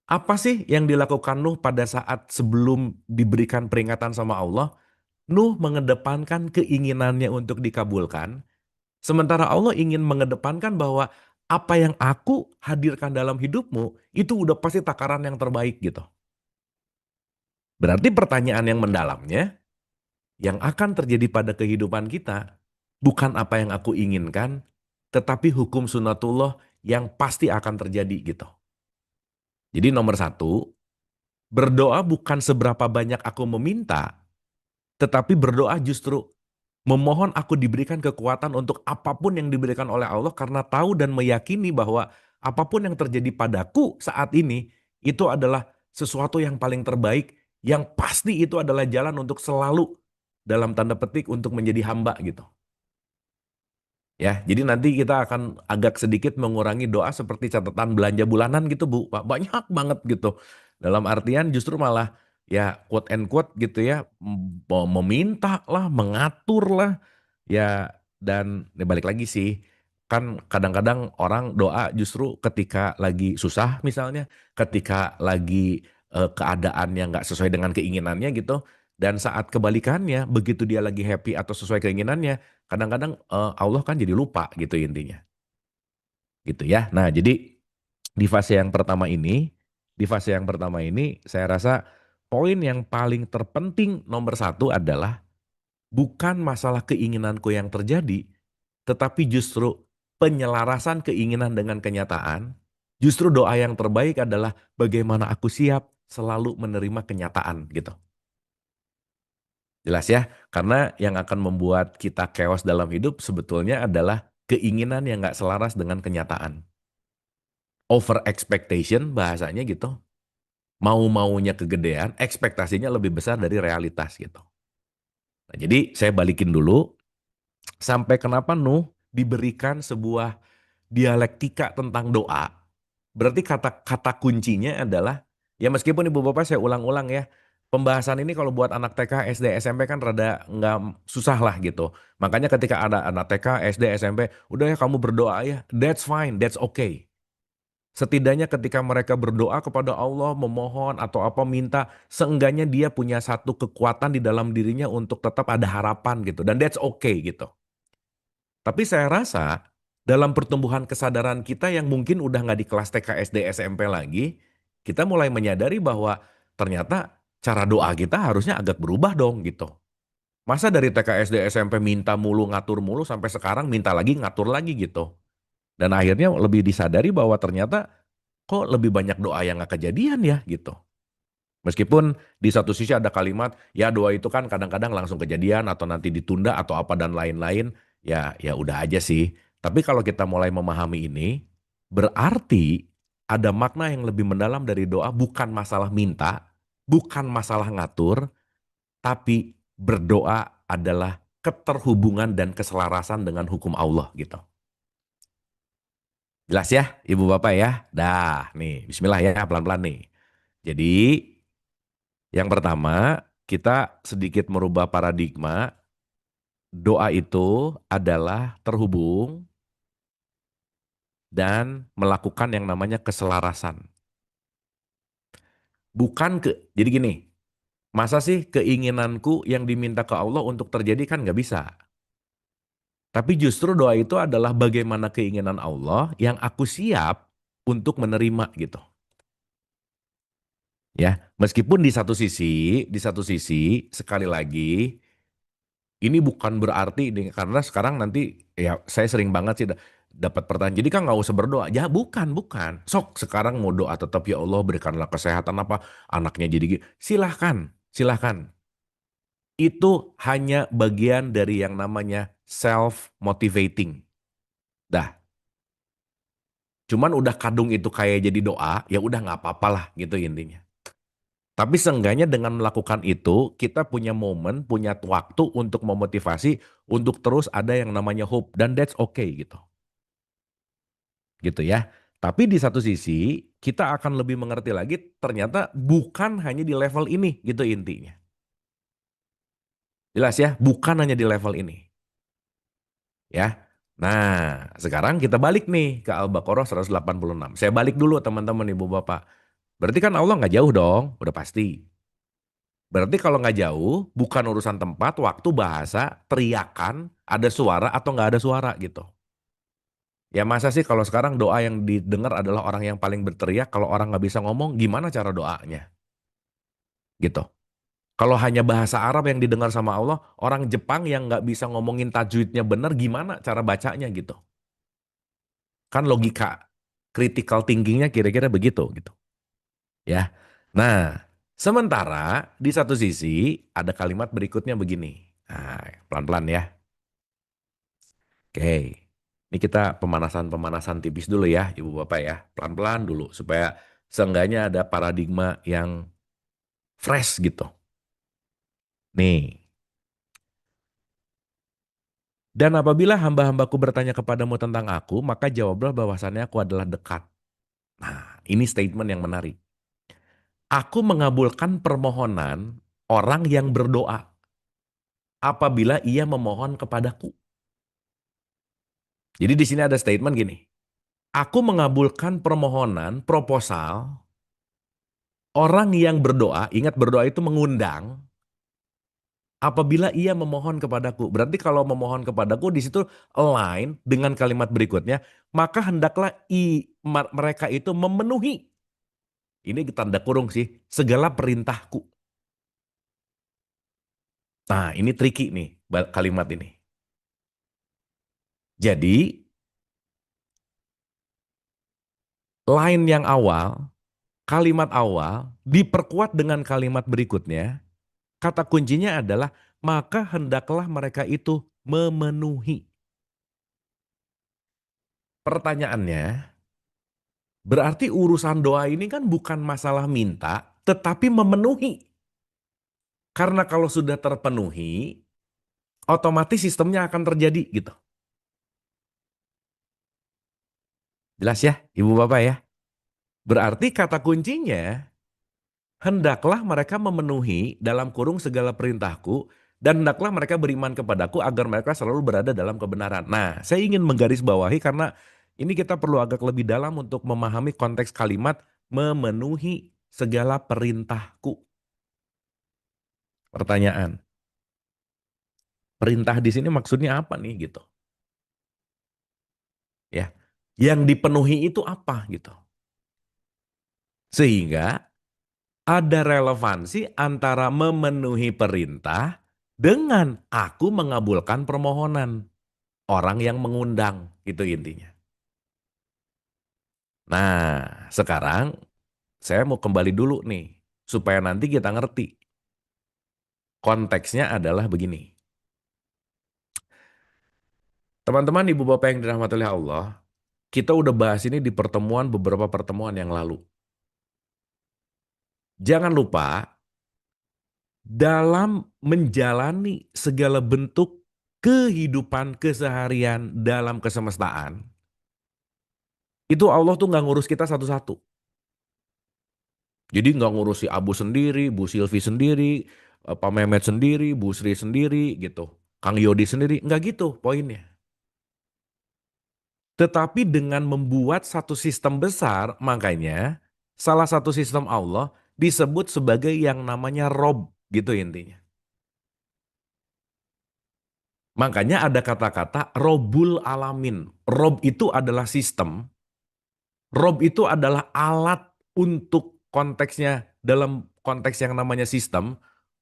apa sih yang dilakukan Nuh pada saat sebelum diberikan peringatan sama Allah? Nuh mengedepankan keinginannya untuk dikabulkan, sementara Allah ingin mengedepankan bahwa apa yang aku hadirkan dalam hidupmu itu udah pasti takaran yang terbaik gitu. Berarti pertanyaan yang mendalamnya, yang akan terjadi pada kehidupan kita bukan apa yang aku inginkan, tetapi hukum sunatullah yang pasti akan terjadi gitu. Jadi nomor satu, berdoa bukan seberapa banyak aku meminta, tetapi berdoa justru memohon aku diberikan kekuatan untuk apapun yang diberikan oleh Allah karena tahu dan meyakini bahwa apapun yang terjadi padaku saat ini itu adalah sesuatu yang paling terbaik, yang pasti itu adalah jalan untuk selalu dalam tanda petik untuk menjadi hamba gitu. Ya, jadi nanti kita akan agak sedikit mengurangi doa seperti catatan belanja bulanan gitu Bu, Pak. Banyak banget gitu. Dalam artian justru malah ya quote and quote gitu ya, meminta lah, mengatur lah. Ya dan ya balik lagi sih, kan kadang-kadang orang doa justru ketika lagi susah misalnya, ketika lagi keadaan yang nggak sesuai dengan keinginannya gitu. Dan saat kebalikannya, begitu dia lagi happy atau sesuai keinginannya, kadang-kadang Allah kan jadi lupa gitu intinya. Gitu ya. Nah, jadi di fase yang pertama ini, saya rasa poin yang paling terpenting nomor satu adalah bukan masalah keinginanku yang terjadi, tetapi justru penyelarasan keinginan dengan kenyataan. Justru doa yang terbaik adalah bagaimana aku siap selalu menerima kenyataan gitu. Jelas ya, karena yang akan membuat kita chaos dalam hidup sebetulnya adalah keinginan yang nggak selaras dengan kenyataan. Over expectation bahasanya gitu. Mau-maunya kegedean, ekspektasinya lebih besar dari realitas gitu. Nah, jadi saya balikin dulu, sampai kenapa Nuh diberikan sebuah dialektika tentang doa. Berarti kata-kata kuncinya adalah, ya meskipun ibu bapak saya ulang-ulang ya, pembahasan ini kalau buat anak TK, SD, SMP kan rada nggak susah lah gitu. Makanya ketika ada anak TK, SD, SMP, udah ya kamu berdoa ya, that's fine, that's okay. Setidaknya ketika mereka berdoa kepada Allah, memohon atau apa minta, seenggaknya dia punya satu kekuatan di dalam dirinya untuk tetap ada harapan gitu. Dan that's okay gitu. Tapi saya rasa dalam pertumbuhan kesadaran kita yang mungkin udah nggak di kelas TK, SD, SMP lagi, kita mulai menyadari bahwa ternyata cara doa kita harusnya agak berubah dong gitu. Masa dari TK, SD, SMP minta mulu, ngatur mulu, sampai sekarang minta lagi, ngatur lagi gitu. Dan akhirnya lebih disadari bahwa ternyata kok lebih banyak doa yang nggak kejadian ya gitu. Meskipun di satu sisi ada kalimat, ya doa itu kan kadang-kadang langsung kejadian atau nanti ditunda atau apa dan lain-lain, ya ya udah aja sih. Tapi kalau kita mulai memahami ini, berarti ada makna yang lebih mendalam dari doa, bukan masalah minta, bukan masalah ngatur, tapi berdoa adalah keterhubungan dan keselarasan dengan hukum Allah gitu. Jelas ya, Ibu Bapak ya? Dah, nih, bismillah ya, pelan-pelan nih. Jadi yang pertama, kita sedikit merubah paradigma. Doa itu adalah terhubung dan melakukan yang namanya keselarasan. Jadi gini, masa sih keinginanku yang diminta ke Allah untuk terjadi kan nggak bisa. Tapi justru doa itu adalah bagaimana keinginan Allah yang aku siap untuk menerima gitu. Ya, meskipun di satu sisi sekali lagi ini bukan berarti karena sekarang nanti ya saya sering banget sih dapat pertanyaan. Jadi kan nggak usah berdoa. Ya bukan, bukan. Sok sekarang mau doa tetap ya Allah berikanlah kesehatan apa anaknya jadi silahkan. silahkan. Itu hanya bagian dari yang namanya self-motivating. Dah, cuman udah kadung itu kayak jadi doa, ya udah nggak apa-apa lah gitu intinya. Tapi seenggaknya dengan melakukan itu, kita punya momen, punya waktu untuk memotivasi, untuk terus ada yang namanya hope. Dan that's okay gitu. Gitu ya. Tapi di satu sisi, kita akan lebih mengerti lagi, ternyata bukan hanya di level ini gitu intinya. Jelas ya, bukan hanya di level ini. Ya. Nah, sekarang kita balik nih ke Al-Baqarah 186. Saya balik dulu teman-teman ibu bapak. Berarti kan Allah nggak jauh dong, udah pasti. Berarti kalau nggak jauh, bukan urusan tempat, waktu, bahasa, teriakan, ada suara atau nggak ada suara gitu. Ya masa sih kalau sekarang doa yang didengar adalah orang yang paling berteriak, kalau orang nggak bisa ngomong, gimana cara doanya? Gitu. Kalau hanya bahasa Arab yang didengar sama Allah, orang Jepang yang nggak bisa ngomongin tajwidnya benar, gimana cara bacanya gitu? Kan logika critical thinkingnya kira-kira begitu gitu. Ya. Nah, sementara di satu sisi ada kalimat berikutnya begini. Nah, pelan-pelan ya. Oke. Ini kita pemanasan-pemanasan tipis dulu ya, Ibu Bapak ya. Pelan-pelan dulu supaya seenggaknya ada paradigma yang fresh gitu. Nih. Dan apabila hamba-hambaku bertanya kepadamu tentang aku, maka jawablah bahwasannya aku adalah dekat. Nah, ini statement yang menarik. Aku mengabulkan permohonan orang yang berdoa apabila ia memohon kepadaku. Jadi di sini ada statement gini. Aku mengabulkan permohonan, proposal orang yang berdoa, ingat berdoa itu mengundang, apabila ia memohon kepadaku. Berarti kalau memohon kepadaku di situ align dengan kalimat berikutnya, maka hendaklah mereka itu memenuhi. Ini tanda kurung sih, segala perintahku. Nah, ini tricky nih kalimat ini. Jadi, line yang awal, kalimat awal diperkuat dengan kalimat berikutnya. Kata kuncinya adalah maka hendaklah mereka itu memenuhi. Pertanyaannya, berarti urusan doa ini kan bukan masalah minta, tetapi memenuhi. Karena kalau sudah terpenuhi, otomatis sistemnya akan terjadi gitu. Jelas ya, Ibu Bapak ya? Berarti kata kuncinya, hendaklah mereka memenuhi dalam kurung segala perintahku, dan hendaklah mereka beriman kepadaku agar mereka selalu berada dalam kebenaran. Nah, saya ingin menggarisbawahi karena ini kita perlu agak lebih dalam untuk memahami konteks kalimat memenuhi segala perintahku. Pertanyaan, perintah di sini maksudnya apa nih gitu? Ya, yang dipenuhi itu apa gitu? Sehingga ada relevansi antara memenuhi perintah dengan aku mengabulkan permohonan orang yang mengundang, itu intinya. Nah, sekarang saya mau kembali dulu nih, supaya nanti kita ngerti. Konteksnya adalah begini. Teman-teman, ibu bapak yang dirahmati oleh Allah, kita udah bahas ini di beberapa pertemuan yang lalu. Jangan lupa, dalam menjalani segala bentuk kehidupan keseharian dalam kesemestaan, itu Allah tuh nggak ngurus kita satu-satu. Jadi nggak ngurus si Abu sendiri, Bu Silvi sendiri, Pak Mehmet sendiri, Bu Sri sendiri gitu. Kang Yodi sendiri, nggak gitu poinnya. Tetapi dengan membuat satu sistem besar, makanya salah satu sistem Allah disebut sebagai yang namanya Rob gitu intinya. Makanya ada kata-kata Robul Alamin. Rob itu adalah sistem, Rob itu adalah alat untuk konteksnya dalam konteks yang namanya sistem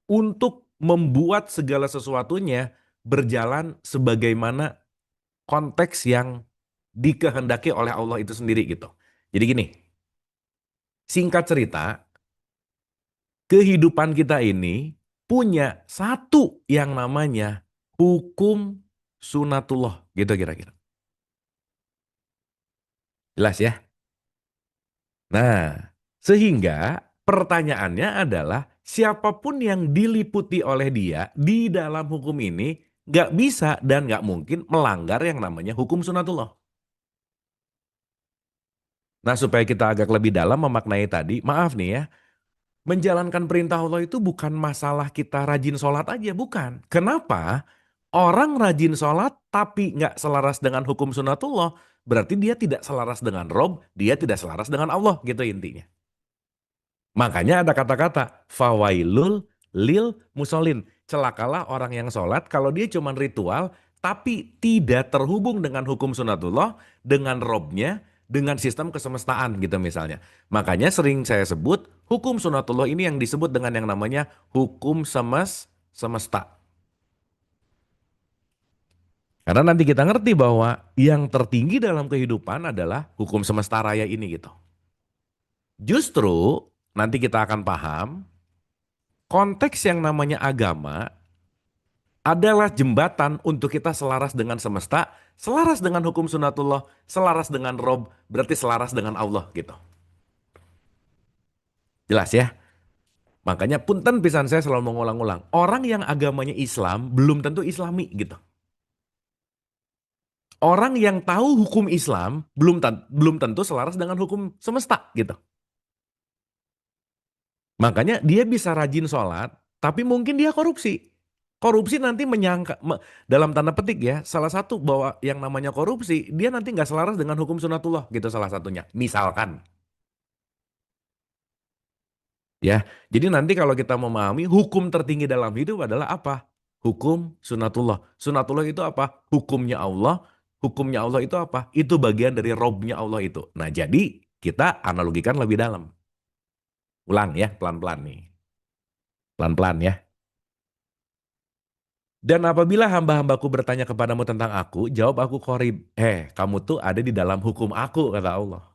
untuk membuat segala sesuatunya berjalan sebagaimana konteks yang dikehendaki oleh Allah itu sendiri gitu. Jadi gini, singkat cerita, Kehidupan kita ini punya satu yang namanya hukum sunatullah, gitu kira-kira. Jelas ya? Nah, sehingga pertanyaannya adalah siapapun yang diliputi oleh dia di dalam hukum ini nggak bisa dan nggak mungkin melanggar yang namanya hukum sunatullah. Nah, supaya kita agak lebih dalam memaknai tadi, maaf nih ya, menjalankan perintah Allah itu bukan masalah kita rajin sholat aja, bukan. Kenapa? Orang rajin sholat tapi nggak selaras dengan hukum sunatullah, berarti dia tidak selaras dengan Rob, dia tidak selaras dengan Allah, gitu intinya. Makanya ada kata-kata fawailul lil musolin. Celakalah orang yang sholat kalau dia cuma ritual tapi tidak terhubung dengan hukum sunatullah, dengan robnya, dengan sistem kesemestaan gitu misalnya. Makanya sering saya sebut hukum sunatullah ini yang disebut dengan yang namanya hukum semesta. Karena nanti kita ngerti bahwa yang tertinggi dalam kehidupan adalah hukum semesta raya ini gitu. Justru nanti kita akan paham konteks yang namanya agama adalah jembatan untuk kita selaras dengan semesta, selaras dengan hukum sunatullah, selaras dengan Rob, berarti selaras dengan Allah gitu. Jelas ya? Makanya punten pisan saya selalu mengulang-ulang. Orang yang agamanya Islam belum tentu Islami gitu. Orang yang tahu hukum Islam belum tentu selaras dengan hukum semesta gitu. Makanya dia bisa rajin sholat, tapi mungkin dia korupsi. Korupsi nanti dalam tanda petik ya, salah satu bahwa yang namanya korupsi, dia nanti nggak selaras dengan hukum sunatullah gitu salah satunya. Misalkan, ya. Jadi nanti kalau kita memahami hukum tertinggi dalam hidup adalah apa? Hukum sunatullah. Sunatullah itu apa? Hukumnya Allah. Hukumnya Allah itu apa? Itu bagian dari robnya Allah itu. Nah jadi kita analogikan lebih dalam. Ulang ya, pelan-pelan nih. Pelan-pelan ya. Dan apabila hamba-hambaku bertanya kepadamu tentang aku, jawab aku korib. Kamu tuh ada di dalam hukum aku, kata Allah.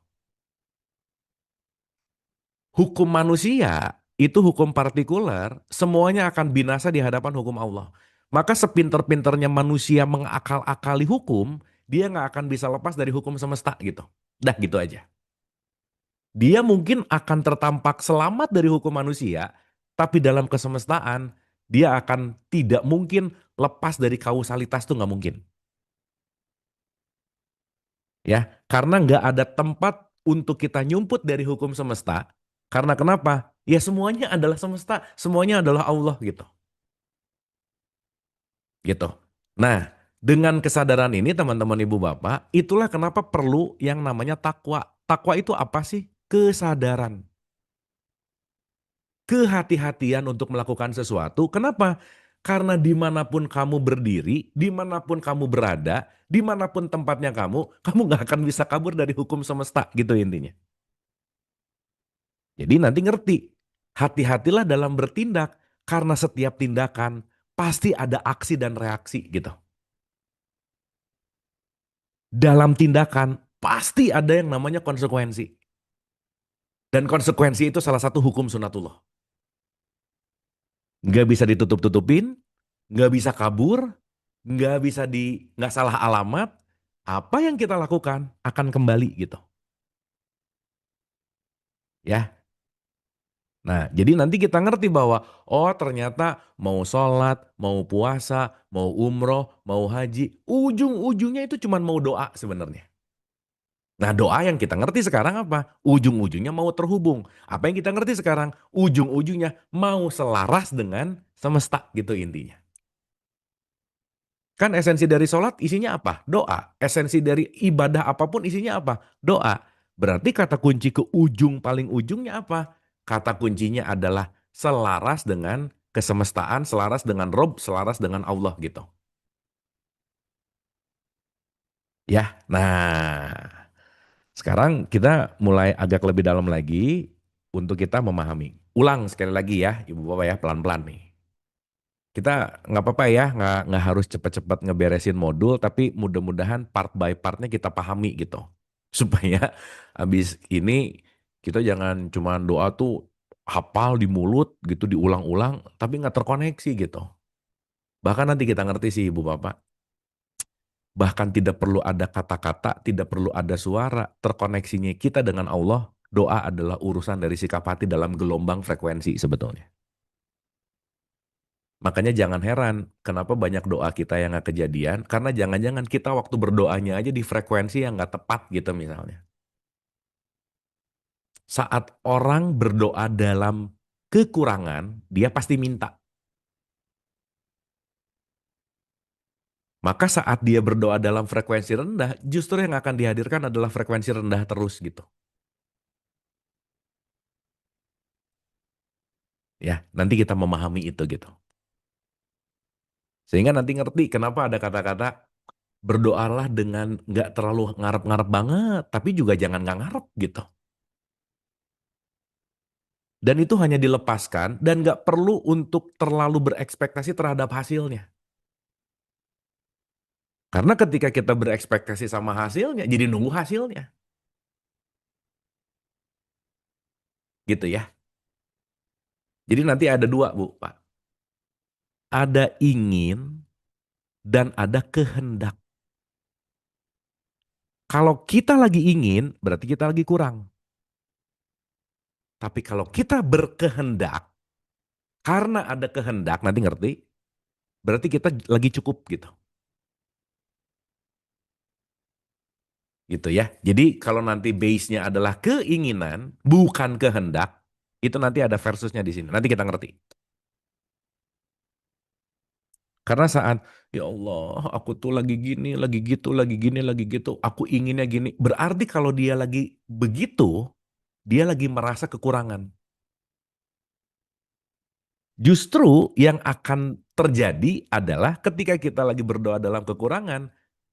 Hukum manusia itu hukum partikular, semuanya akan binasa di hadapan hukum Allah. Maka sepinter-pinternya manusia mengakal-akali hukum, dia nggak akan bisa lepas dari hukum semesta gitu. Dah gitu aja. Dia mungkin akan tertampak selamat dari hukum manusia, tapi dalam kesemestaan, dia akan tidak mungkin lepas dari kausalitas tuh nggak mungkin. Ya, karena nggak ada tempat untuk kita nyumput dari hukum semesta. Karena kenapa? Ya semuanya adalah semesta, semuanya adalah Allah gitu. Gitu. Nah, dengan kesadaran ini teman-teman Ibu Bapak, itulah kenapa perlu yang namanya takwa. Takwa itu apa sih? Kesadaran. Kehati-hatian untuk melakukan sesuatu. Kenapa? Karena dimanapun kamu berdiri, dimanapun kamu berada, dimanapun tempatnya kamu nggak akan bisa kabur dari hukum semesta gitu intinya. Jadi nanti ngerti, hati-hatilah dalam bertindak karena setiap tindakan pasti ada aksi dan reaksi gitu. Dalam tindakan pasti ada yang namanya konsekuensi. Dan konsekuensi itu salah satu hukum sunatullah. Nggak bisa ditutup-tutupin, nggak bisa kabur, nggak salah alamat. Apa yang kita lakukan akan kembali gitu. Ya, nah, jadi nanti kita ngerti bahwa oh ternyata mau sholat, mau puasa, mau umroh, mau haji, ujung-ujungnya itu cuma mau doa sebenarnya. Nah doa yang kita ngerti sekarang apa? Ujung-ujungnya mau terhubung. Apa yang kita ngerti sekarang? Ujung-ujungnya mau selaras dengan semesta gitu intinya. Kan esensi dari sholat isinya apa? Doa. Esensi dari ibadah apapun isinya apa? Doa. Berarti kata kunci ke ujung paling ujungnya apa? Kata kuncinya adalah selaras dengan kesemestaan, selaras dengan Rob, selaras dengan Allah gitu. Ya, nah sekarang kita mulai agak lebih dalam lagi untuk kita memahami. Ulang sekali lagi ya, Ibu Bapak ya, pelan-pelan nih. Kita nggak apa-apa ya, nggak harus cepat-cepat ngeberesin modul, tapi mudah-mudahan part by partnya kita pahami gitu. Supaya habis ini kita jangan cuma doa tuh hafal di mulut gitu diulang-ulang tapi nggak terkoneksi gitu. Bahkan nanti kita ngerti sih Ibu Bapak, bahkan tidak perlu ada kata-kata, tidak perlu ada suara, terkoneksinya kita dengan Allah, doa adalah urusan dari sikap hati dalam gelombang frekuensi sebetulnya. Makanya jangan heran kenapa banyak doa kita yang nggak kejadian, karena jangan-jangan kita waktu berdoanya aja di frekuensi yang nggak tepat gitu misalnya. Saat orang berdoa dalam kekurangan, dia pasti minta. Maka saat dia berdoa dalam frekuensi rendah, justru yang akan dihadirkan adalah frekuensi rendah terus gitu. Ya, nanti kita memahami itu gitu. Sehingga nanti ngerti kenapa ada kata-kata berdoalah dengan nggak terlalu ngarep-ngarep banget, tapi juga jangan nggak ngarep gitu. Dan itu hanya dilepaskan dan nggak perlu untuk terlalu berekspektasi terhadap hasilnya. Karena ketika kita berekspektasi sama hasilnya, jadi nunggu hasilnya. Gitu ya. Jadi nanti ada dua, Bu, Pak. Ada ingin dan ada kehendak. Kalau kita lagi ingin, berarti kita lagi kurang. Tapi kalau kita berkehendak, karena ada kehendak, nanti ngerti, berarti kita lagi cukup gitu. Gitu ya. Jadi kalau nanti base-nya adalah keinginan, bukan kehendak, itu nanti ada versusnya di sini. Nanti kita ngerti. Karena saat, ya Allah, aku tuh lagi gini, lagi gitu, lagi gini, lagi gitu, aku inginnya gini. Berarti kalau dia lagi begitu, dia lagi merasa kekurangan. Justru yang akan terjadi adalah ketika kita lagi berdoa dalam kekurangan,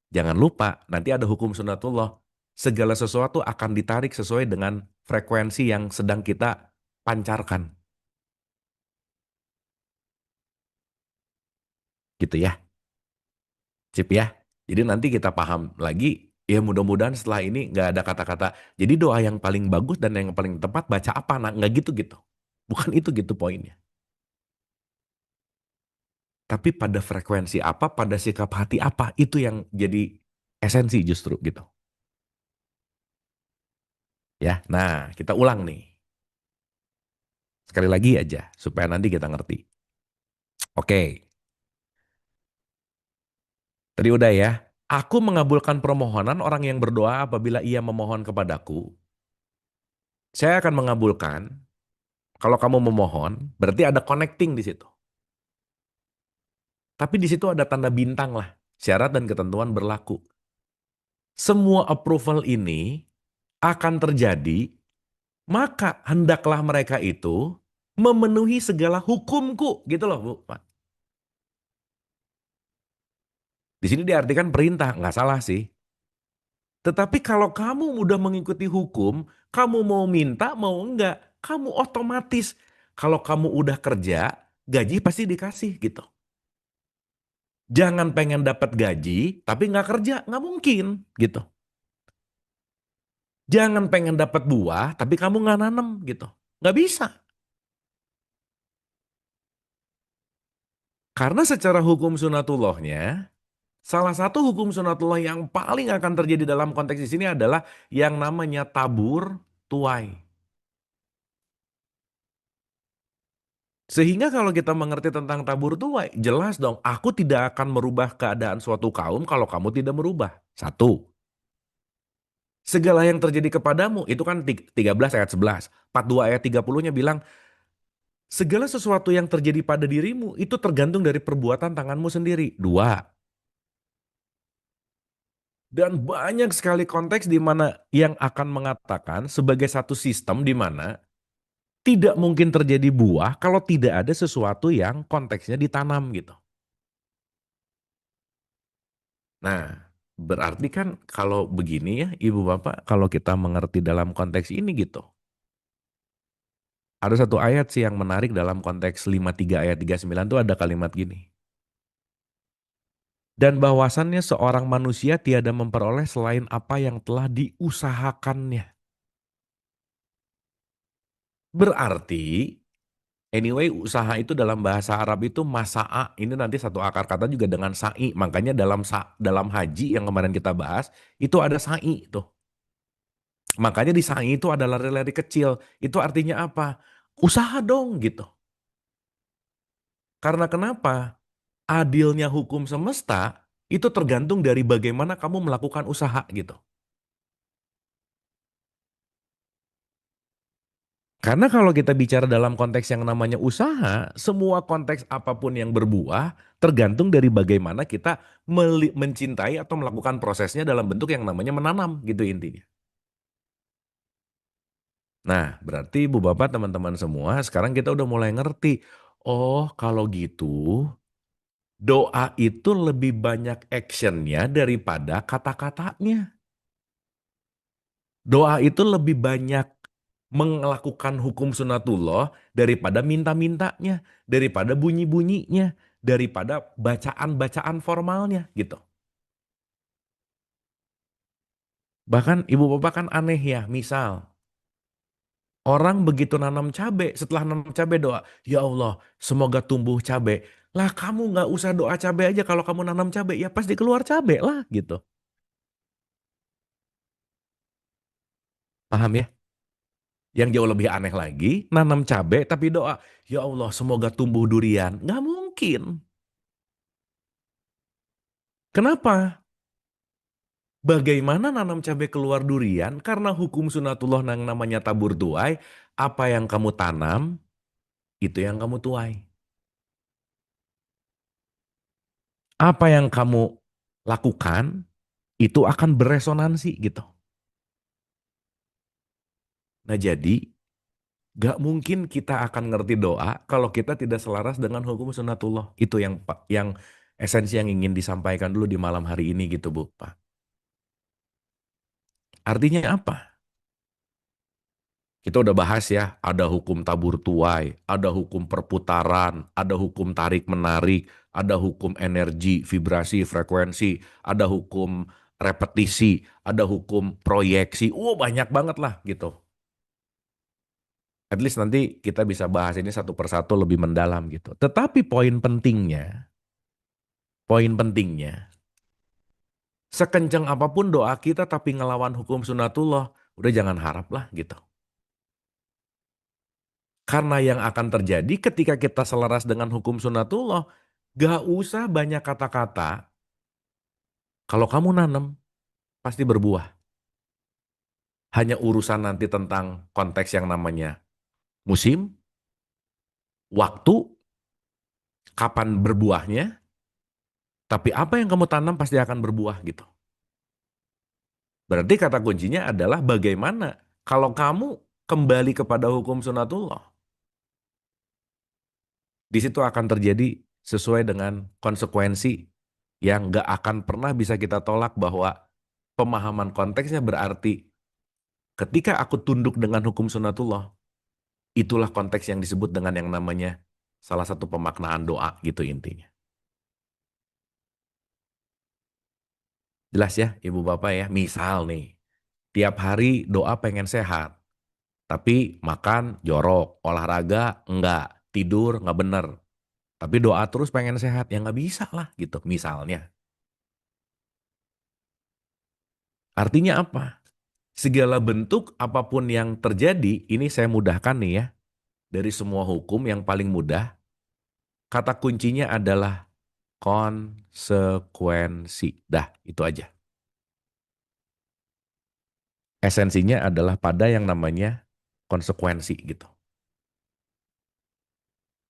jangan lupa nanti ada hukum sunnatullah. Segala sesuatu akan ditarik sesuai dengan frekuensi yang sedang kita pancarkan. Gitu ya. Sip ya. Jadi nanti kita paham lagi, ya mudah-mudahan setelah ini nggak ada kata-kata, jadi doa yang paling bagus dan yang paling tepat baca apa, nah nggak gitu-gitu. Bukan itu gitu poinnya. Tapi pada frekuensi apa, pada sikap hati apa, itu yang jadi esensi justru gitu. Ya, nah kita ulang nih. Sekali lagi aja, supaya nanti kita ngerti. Oke, tadi udah ya. Aku mengabulkan permohonan orang yang berdoa apabila ia memohon kepadaku. Saya akan mengabulkan. Kalau kamu memohon, berarti ada connecting di situ. Tapi di situ ada tanda bintang lah. Syarat dan ketentuan berlaku. Semua approval ini akan terjadi, maka hendaklah mereka itu memenuhi segala hukumku. Gitu loh, Bu. Pak. Di sini diartikan perintah, nggak salah sih. Tetapi kalau kamu udah mengikuti hukum, kamu mau minta, mau enggak, kamu otomatis. Kalau kamu udah kerja, gaji pasti dikasih gitu. Jangan pengen dapat gaji, tapi nggak kerja, nggak mungkin gitu. Jangan pengen dapat buah, tapi kamu nggak nanam gitu. Nggak bisa. Karena secara hukum sunatullahnya, salah satu hukum sunatullah yang paling akan terjadi dalam konteks di sini adalah yang namanya tabur tuai. Sehingga kalau kita mengerti tentang tabur tuai, jelas dong, aku tidak akan merubah keadaan suatu kaum kalau kamu tidak merubah. Satu, segala yang terjadi kepadamu, itu kan 13 ayat 11. 42 ayat 30-nya bilang, segala sesuatu yang terjadi pada dirimu itu tergantung dari perbuatan tanganmu sendiri. Dua, dan banyak sekali konteks di mana yang akan mengatakan sebagai satu sistem di mana tidak mungkin terjadi buah kalau tidak ada sesuatu yang konteksnya ditanam gitu. Nah, berarti kan kalau begini ya, Ibu Bapak, kalau kita mengerti dalam konteks ini gitu. Ada satu ayat sih yang menarik dalam konteks 53 ayat 39 itu ada kalimat gini. Dan bahwasannya seorang manusia tiada memperoleh selain apa yang telah diusahakannya. Berarti, anyway, usaha itu dalam bahasa Arab itu masa'a. Ini nanti satu akar kata juga dengan sa'i. Makanya dalam haji yang kemarin kita bahas, itu ada sa'i tuh. Makanya di sa'i itu ada lari-lari kecil. Itu artinya apa? Usaha dong gitu. Karena kenapa? Adilnya hukum semesta itu tergantung dari bagaimana kamu melakukan usaha gitu. Karena kalau kita bicara dalam konteks yang namanya usaha, semua konteks apapun yang berbuah tergantung dari bagaimana kita mencintai atau melakukan prosesnya dalam bentuk yang namanya menanam gitu intinya. Nah, berarti Ibu Bapak teman-teman semua sekarang kita udah mulai ngerti. Oh, kalau gitu doa itu lebih banyak actionnya daripada kata-katanya. Doa itu lebih banyak melakukan hukum sunatullah daripada minta-mintanya, daripada bunyi-bunyinya, daripada bacaan-bacaan formalnya gitu. Bahkan ibu bapak kan aneh ya, misal orang begitu nanam cabai, setelah nanam cabai doa, ya Allah semoga tumbuh cabai. Lah kamu nggak usah doa cabai aja, kalau kamu nanam cabai ya pasti keluar cabai lah gitu. Paham ya? Yang jauh lebih aneh lagi, nanam cabai tapi doa, ya Allah semoga tumbuh durian. Nggak mungkin. Kenapa? Bagaimana nanam cabai keluar durian? Karena hukum sunatullah yang namanya tabur tuai, apa yang kamu tanam, itu yang kamu tuai. Apa yang kamu lakukan, itu akan beresonansi gitu. Nah jadi, gak mungkin kita akan ngerti doa kalau kita tidak selaras dengan hukum sunatullah. Itu yang esensi yang ingin disampaikan dulu di malam hari ini gitu Bu, Pak. Artinya apa? Kita udah bahas ya, ada hukum tabur tuai, ada hukum perputaran, ada hukum tarik menarik, ada hukum energi, vibrasi, frekuensi, ada hukum repetisi, ada hukum proyeksi. Banyak banget lah gitu. At least nanti kita bisa bahas ini satu persatu lebih mendalam gitu. Tetapi poin pentingnya, sekencang apapun doa kita tapi ngelawan hukum sunatullah, udah jangan harap lah gitu. Karena yang akan terjadi ketika kita selaras dengan hukum sunatullah, gak usah banyak kata-kata. Kalau kamu nanam, pasti berbuah. Hanya urusan nanti tentang konteks yang namanya musim, waktu, kapan berbuahnya, tapi apa yang kamu tanam pasti akan berbuah gitu. Berarti kata kuncinya adalah bagaimana kalau kamu kembali kepada hukum sunatullah. Di situ akan terjadi sesuai dengan konsekuensi yang gak akan pernah bisa kita tolak bahwa pemahaman konteksnya berarti ketika aku tunduk dengan hukum sunatullah, itulah konteks yang disebut dengan yang namanya salah satu pemaknaan doa gitu intinya. Jelas ya Ibu Bapak ya, misal nih, tiap hari doa pengen sehat, tapi makan jorok, olahraga enggak, tidur enggak bener. Tapi doa terus pengen sehat, ya nggak bisa lah gitu misalnya. Artinya apa? Segala bentuk apapun yang terjadi, ini saya mudahkan nih ya. Dari semua hukum yang paling mudah, kata kuncinya adalah konsekuensi. Dah, itu aja. Esensinya adalah pada yang namanya konsekuensi gitu.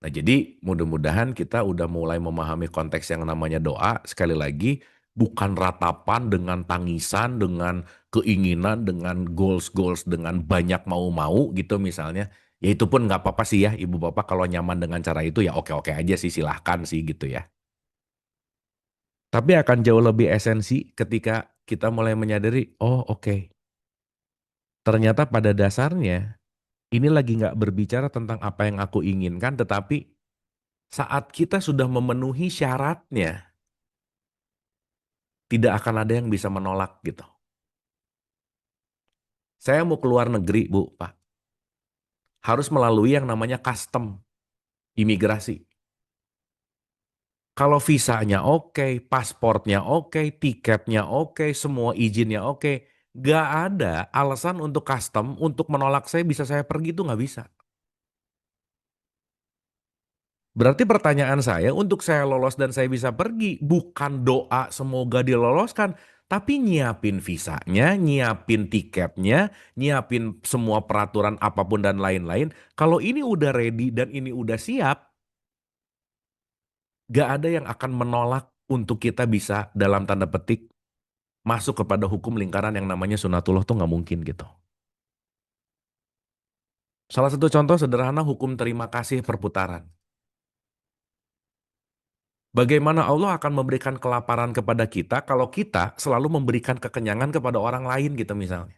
Nah, jadi mudah-mudahan kita udah mulai memahami konteks yang namanya doa. Sekali lagi, bukan ratapan dengan tangisan, dengan keinginan, dengan goals-goals, dengan banyak mau-mau gitu misalnya. Ya itu pun nggak apa-apa sih ya, Ibu Bapak kalau nyaman dengan cara itu ya oke-oke aja sih, silahkan sih gitu ya. Tapi akan jauh lebih esensi ketika kita mulai menyadari, oh oke, ternyata pada dasarnya ini lagi nggak berbicara tentang apa yang aku inginkan, tetapi saat kita sudah memenuhi syaratnya, tidak akan ada yang bisa menolak gitu. Saya mau keluar negeri, Bu, Pak. harus melalui yang namanya custom, imigrasi. Kalau visanya oke, pasportnya oke, tiketnya oke, semua izinnya oke, nggak ada alasan untuk custom untuk menolak saya bisa saya pergi itu nggak bisa. Berarti pertanyaan saya untuk saya lolos dan saya bisa pergi bukan doa semoga diloloskan, tapi nyiapin visanya, nyiapin tiketnya, nyiapin semua peraturan apapun dan lain-lain. Kalau ini udah ready dan ini udah siap, gak ada yang akan menolak untuk kita bisa dalam tanda petik masuk kepada hukum lingkaran yang namanya sunatullah tuh nggak mungkin gitu. Salah satu contoh sederhana hukum terima kasih perputaran. Bagaimana Allah akan memberikan kelaparan kepada kita kalau kita selalu memberikan kekenyangan kepada orang lain gitu misalnya.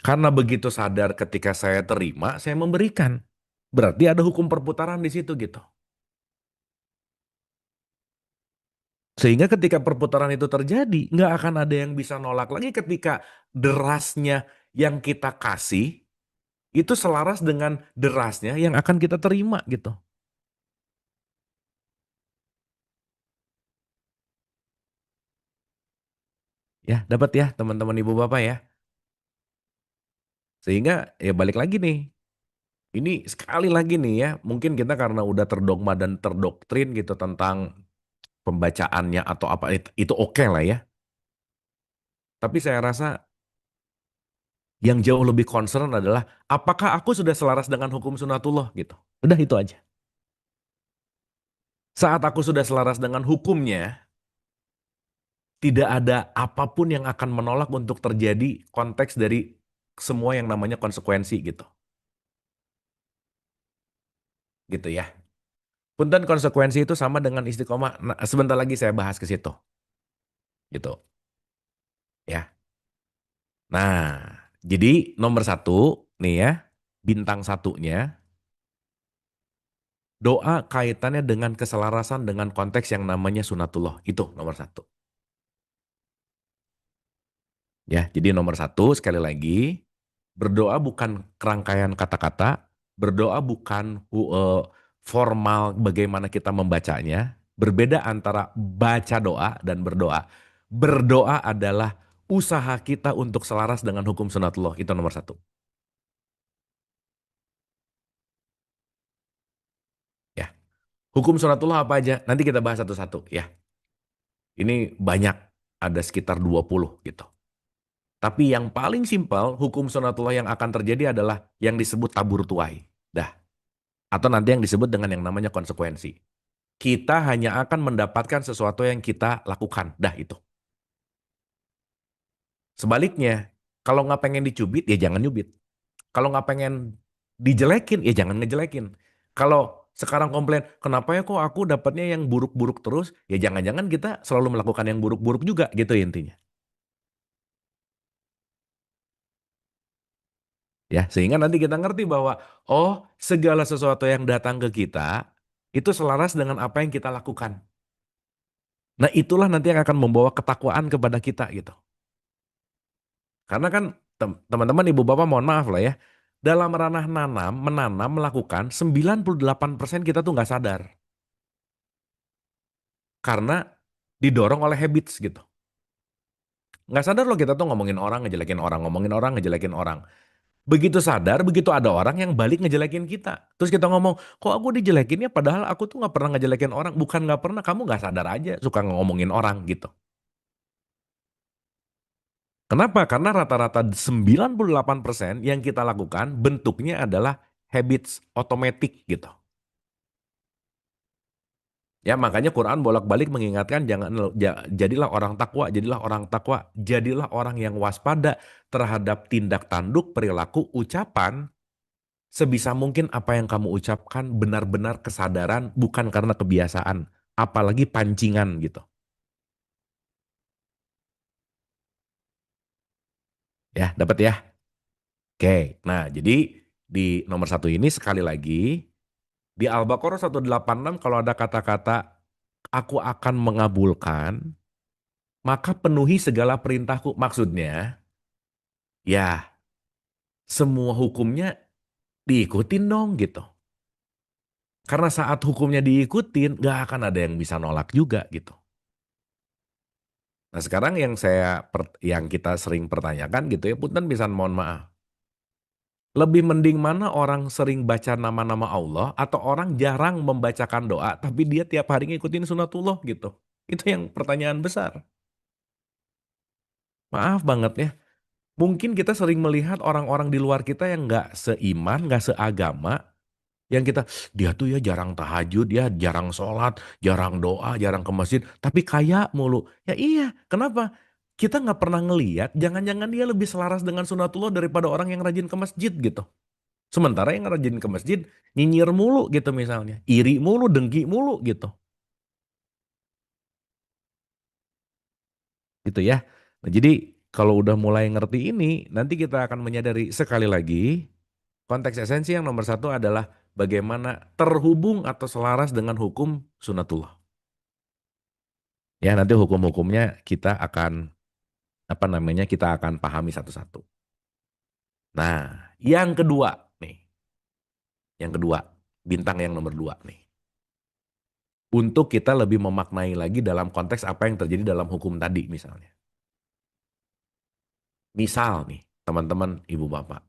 Karena begitu sadar ketika saya terima, saya memberikan. Berarti ada hukum perputaran di situ gitu. Sehingga ketika perputaran itu terjadi, nggak akan ada yang bisa nolak lagi ketika derasnya yang kita kasih itu selaras dengan derasnya yang akan kita terima gitu. Ya, dapat ya teman-teman ibu bapak ya. Sehingga ya balik lagi nih. Ini sekali lagi nih ya, mungkin kita karena udah terdogma dan terdoktrin gitu tentang pembacaannya atau apa itu oke lah ya. Tapi saya rasa yang jauh lebih concern adalah apakah aku sudah selaras dengan hukum sunatullah gitu. Udah itu aja. Saat aku sudah selaras dengan hukumnya, tidak ada apapun yang akan menolak untuk terjadi konteks dari semua yang namanya konsekuensi gitu. Gitu ya. Punten konsekuensi itu sama dengan istiqomah. Nah, sebentar lagi saya bahas ke situ. Gitu. Ya. Nah, jadi nomor satu nih ya, bintang satunya, doa kaitannya dengan keselarasan dengan konteks yang namanya sunatullah. Itu nomor satu. Ya, jadi nomor satu sekali lagi, berdoa bukan kerangkaian kata-kata, berdoa bukan formal bagaimana kita membacanya, berbeda antara baca doa dan berdoa. Berdoa adalah usaha kita untuk selaras dengan hukum sunatullah, itu nomor satu. Ya, hukum sunatullah apa aja? Nanti kita bahas satu-satu ya. Ini banyak, ada sekitar 20 gitu. Tapi yang paling simpel, hukum sunatullah yang akan terjadi adalah yang disebut tabur tuai. Dah. Atau nanti yang disebut dengan yang namanya konsekuensi. Kita hanya akan mendapatkan sesuatu yang kita lakukan. Dah itu. Sebaliknya, kalau nggak pengen dicubit, ya jangan nyubit. Kalau nggak pengen dijelekin, ya jangan ngejelekin. Kalau sekarang komplain, kenapa ya kok aku dapatnya yang buruk-buruk terus? Ya jangan-jangan kita selalu melakukan yang buruk-buruk juga, gitu ya intinya. Ya, sehingga nanti kita ngerti bahwa, oh segala sesuatu yang datang ke kita, itu selaras dengan apa yang kita lakukan. Nah itulah nanti yang akan membawa ketakwaan kepada kita gitu. Karena kan teman-teman ibu bapak mohon maaf lah ya. Dalam ranah nanam, menanam, melakukan 98% kita tuh nggak sadar. Karena didorong oleh habits gitu. Nggak sadar loh kita tuh ngomongin orang, ngejelekin orang, ngomongin orang, ngejelekin orang. Begitu sadar, begitu ada orang yang balik ngejelekin kita. Terus kita ngomong, kok aku dijelekinnya padahal aku tuh nggak pernah ngejelekin orang. Bukan nggak pernah, kamu nggak sadar aja suka ngomongin orang gitu. Kenapa? Karena rata-rata 98% yang kita lakukan bentuknya adalah habits otomatis gitu. Ya makanya Quran bolak-balik mengingatkan jadilah orang takwa, jadilah orang takwa, jadilah orang yang waspada terhadap tindak tanduk, perilaku, ucapan. Sebisa mungkin apa yang kamu ucapkan benar-benar kesadaran bukan karena kebiasaan, apalagi pancingan gitu. Ya, dapat ya? Oke. Nah, jadi di nomor satu ini sekali lagi di Al-Baqarah 186 kalau ada kata-kata aku akan mengabulkan, maka penuhi segala perintahku. Maksudnya, ya semua hukumnya diikutin dong gitu. Karena saat hukumnya diikutin, nggak akan ada yang bisa nolak juga gitu. Nah sekarang yang kita sering pertanyakan gitu ya, punten pisan mohon maaf. Lebih mending mana orang sering baca nama-nama Allah atau orang jarang membacakan doa tapi dia tiap hari ngikutin sunatullah gitu. Itu yang pertanyaan besar. Maaf banget ya. Mungkin kita sering melihat orang-orang di luar kita yang nggak seiman, nggak seagama, yang dia tuh ya jarang tahajud, ya jarang sholat, jarang doa, jarang ke masjid, tapi kaya mulu. Ya iya, kenapa? Kita nggak pernah ngeliat, jangan-jangan dia lebih selaras dengan sunatullah daripada orang yang rajin ke masjid gitu. Sementara yang rajin ke masjid, nyinyir mulu gitu misalnya. Iri mulu, dengki mulu gitu. Gitu ya. Nah, jadi kalau udah mulai ngerti ini, nanti kita akan menyadari sekali lagi, konteks esensi yang nomor satu adalah bagaimana terhubung atau selaras dengan hukum sunatullah. Ya, nanti hukum-hukumnya kita akan kita akan pahami satu-satu. Nah, yang kedua nih, yang kedua, bintang yang nomor dua nih. Untuk kita lebih memaknai lagi dalam konteks apa yang terjadi dalam hukum tadi misalnya. Misal nih, teman-teman, ibu bapak,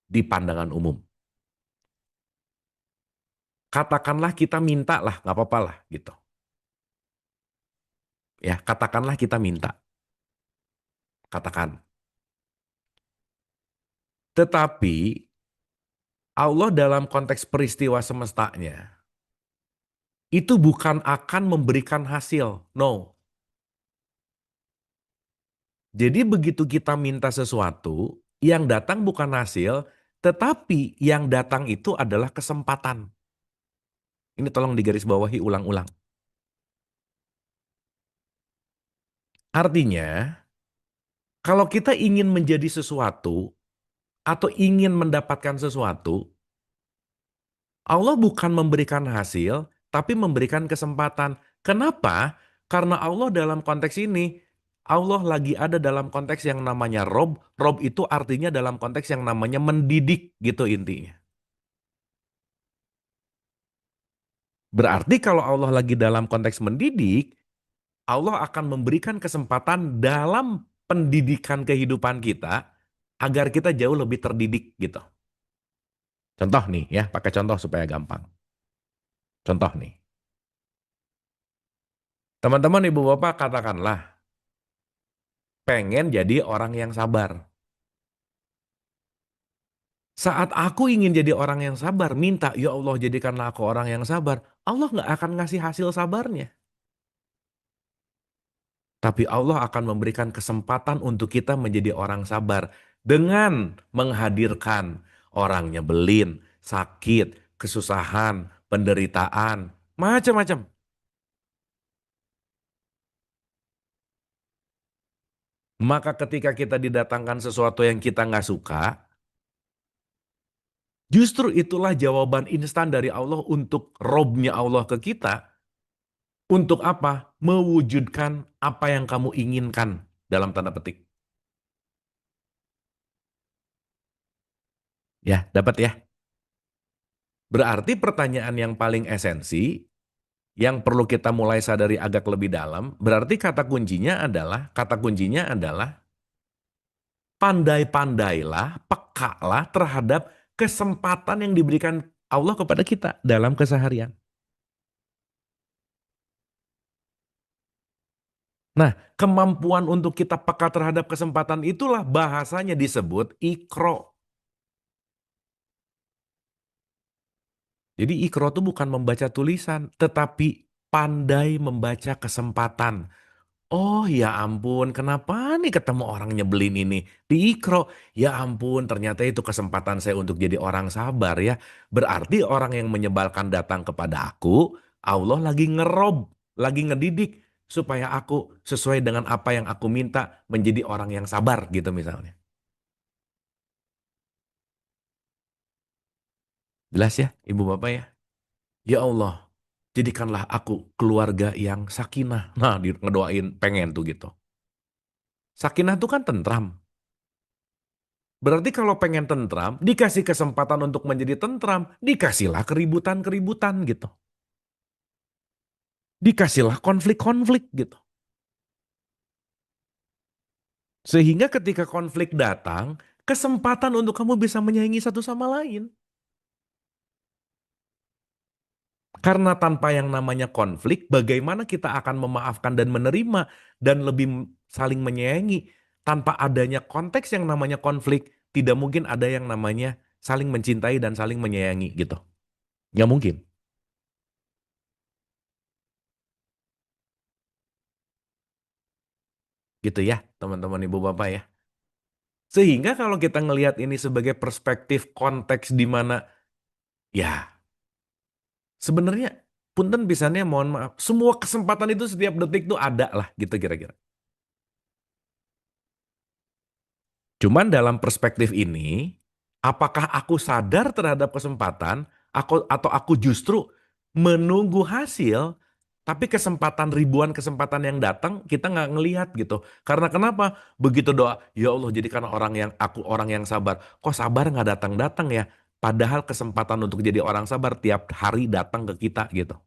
di pandangan umum. Katakanlah kita minta lah, nggak apa-apa lah gitu. Ya, katakanlah kita minta, katakan. Tetapi Allah dalam konteks peristiwa semestanya, itu bukan akan memberikan hasil. No. Jadi begitu kita minta sesuatu, yang datang bukan hasil, tetapi yang datang itu adalah kesempatan. Ini tolong digarisbawahi ulang-ulang. Artinya, kalau kita ingin menjadi sesuatu atau ingin mendapatkan sesuatu, Allah bukan memberikan hasil, tapi memberikan kesempatan. Kenapa? Karena Allah dalam konteks ini, Allah lagi ada dalam konteks yang namanya Rob. Rob itu artinya dalam konteks yang namanya mendidik gitu intinya. Berarti kalau Allah lagi dalam konteks mendidik, Allah akan memberikan kesempatan dalam pendidikan kehidupan kita agar kita jauh lebih terdidik gitu. Contoh nih ya, pakai contoh supaya gampang. Contoh nih. Teman-teman ibu bapak katakanlah pengen jadi orang yang sabar. Saat aku ingin jadi orang yang sabar, minta, ya Allah jadikanlah aku orang yang sabar. Allah nggak akan ngasih hasil sabarnya. Tapi Allah akan memberikan kesempatan untuk kita menjadi orang sabar. Dengan menghadirkan orang nyebelin, sakit, kesusahan, penderitaan, macam-macam. Maka ketika kita didatangkan sesuatu yang kita nggak suka, justru itulah jawaban instan dari Allah untuk robnya Allah ke kita. Untuk apa? Mewujudkan apa yang kamu inginkan dalam tanda petik. Ya, dapat ya. Berarti pertanyaan yang paling esensi, yang perlu kita mulai sadari agak lebih dalam, berarti kata kuncinya adalah pandai-pandailah, pekalah terhadap kesempatan yang diberikan Allah kepada kita dalam keseharian. Nah, kemampuan untuk kita peka terhadap kesempatan itulah bahasanya disebut ikro. Jadi ikro itu bukan membaca tulisan, tetapi pandai membaca kesempatan. Oh ya ampun, kenapa nih ketemu orang nyebelin ini? Di ikro, ya ampun ternyata itu kesempatan saya untuk jadi orang sabar ya. Berarti orang yang menyebalkan datang kepada aku, Allah lagi ngerob, lagi ngedidik. Supaya aku sesuai dengan apa yang aku minta menjadi orang yang sabar gitu misalnya. Jelas ya ibu bapak ya? Ya Allah, jadikanlah aku keluarga yang sakinah. Nah, ngedoain pengen tuh gitu. Sakinah tuh kan tentram. Berarti kalau pengen tentram, dikasih kesempatan untuk menjadi tentram, dikasihlah keributan-keributan gitu. Dikasihlah konflik-konflik gitu. Sehingga ketika konflik datang, kesempatan untuk kamu bisa menyaingi satu sama lain. Karena tanpa yang namanya konflik, bagaimana kita akan memaafkan dan menerima dan lebih saling menyayangi. Tanpa adanya konteks yang namanya konflik, tidak mungkin ada yang namanya saling mencintai dan saling menyayangi gitu. Nggak mungkin. Gitu ya, teman-teman ibu bapak ya. Sehingga kalau kita ngelihat ini sebagai perspektif konteks di mana ya sebenarnya punten pisannya mohon maaf, semua kesempatan itu setiap detik tuh ada lah gitu kira-kira. Cuman dalam perspektif ini, apakah aku sadar terhadap kesempatan, atau aku justru menunggu hasil, tapi kesempatan ribuan kesempatan yang datang kita nggak ngelihat gitu. Karena kenapa? Begitu doa, ya Allah jadikan aku orang yang sabar. Kok sabar nggak datang-datang ya? Padahal kesempatan untuk jadi orang sabar tiap hari datang ke kita gitu.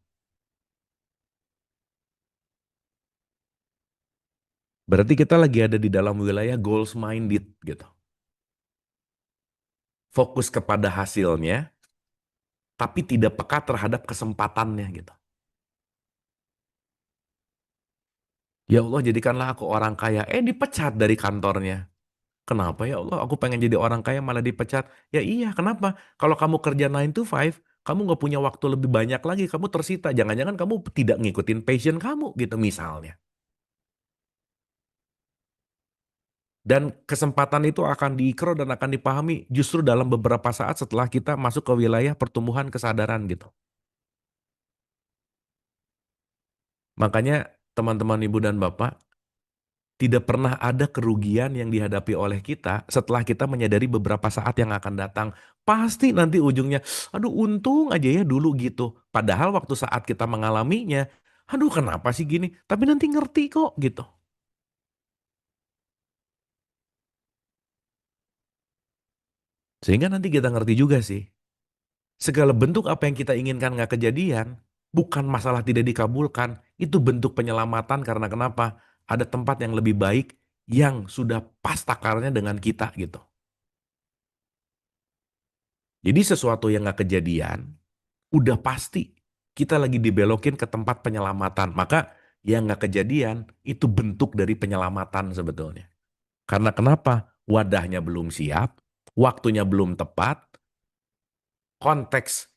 Berarti kita lagi ada di dalam wilayah goals minded gitu. Fokus kepada hasilnya, tapi tidak peka terhadap kesempatannya gitu. Ya Allah jadikanlah aku orang kaya. Dipecat dari kantornya. Kenapa ya Allah? Aku pengen jadi orang kaya malah dipecat. Ya iya, kenapa? Kalau kamu kerja 9 to 5, kamu nggak punya waktu lebih banyak lagi. Kamu tersita. Jangan-jangan kamu tidak ngikutin passion kamu gitu misalnya. Dan kesempatan itu akan diikro dan akan dipahami justru dalam beberapa saat setelah kita masuk ke wilayah pertumbuhan kesadaran gitu. Makanya teman-teman ibu dan bapak, tidak pernah ada kerugian yang dihadapi oleh kita setelah kita menyadari beberapa saat yang akan datang. Pasti nanti ujungnya, aduh untung aja ya dulu gitu. Padahal waktu saat kita mengalaminya, aduh kenapa sih gini? Tapi nanti ngerti kok gitu. Sehingga nanti kita ngerti juga sih. Segala bentuk apa yang kita inginkan nggak kejadian, bukan masalah tidak dikabulkan. Itu bentuk penyelamatan karena kenapa? Ada tempat yang lebih baik yang sudah pas takarnya dengan kita gitu. Jadi sesuatu yang nggak kejadian, udah pasti kita lagi dibelokin ke tempat penyelamatan. Maka yang nggak kejadian itu bentuk dari penyelamatan sebetulnya. Karena kenapa? Wadahnya belum siap, waktunya belum tepat, konteks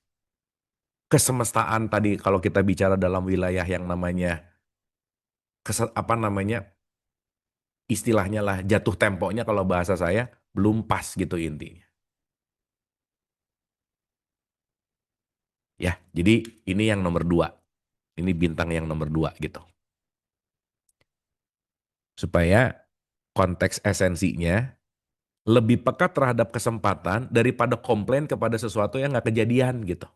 kesemestaan tadi kalau kita bicara dalam wilayah yang namanya apa namanya istilahnya lah jatuh temponya kalau bahasa saya belum pas gitu intinya. Ya, jadi ini yang nomor dua. Ini bintang yang nomor dua gitu. Supaya konteks esensinya lebih peka terhadap kesempatan daripada komplain kepada sesuatu yang nggak kejadian gitu.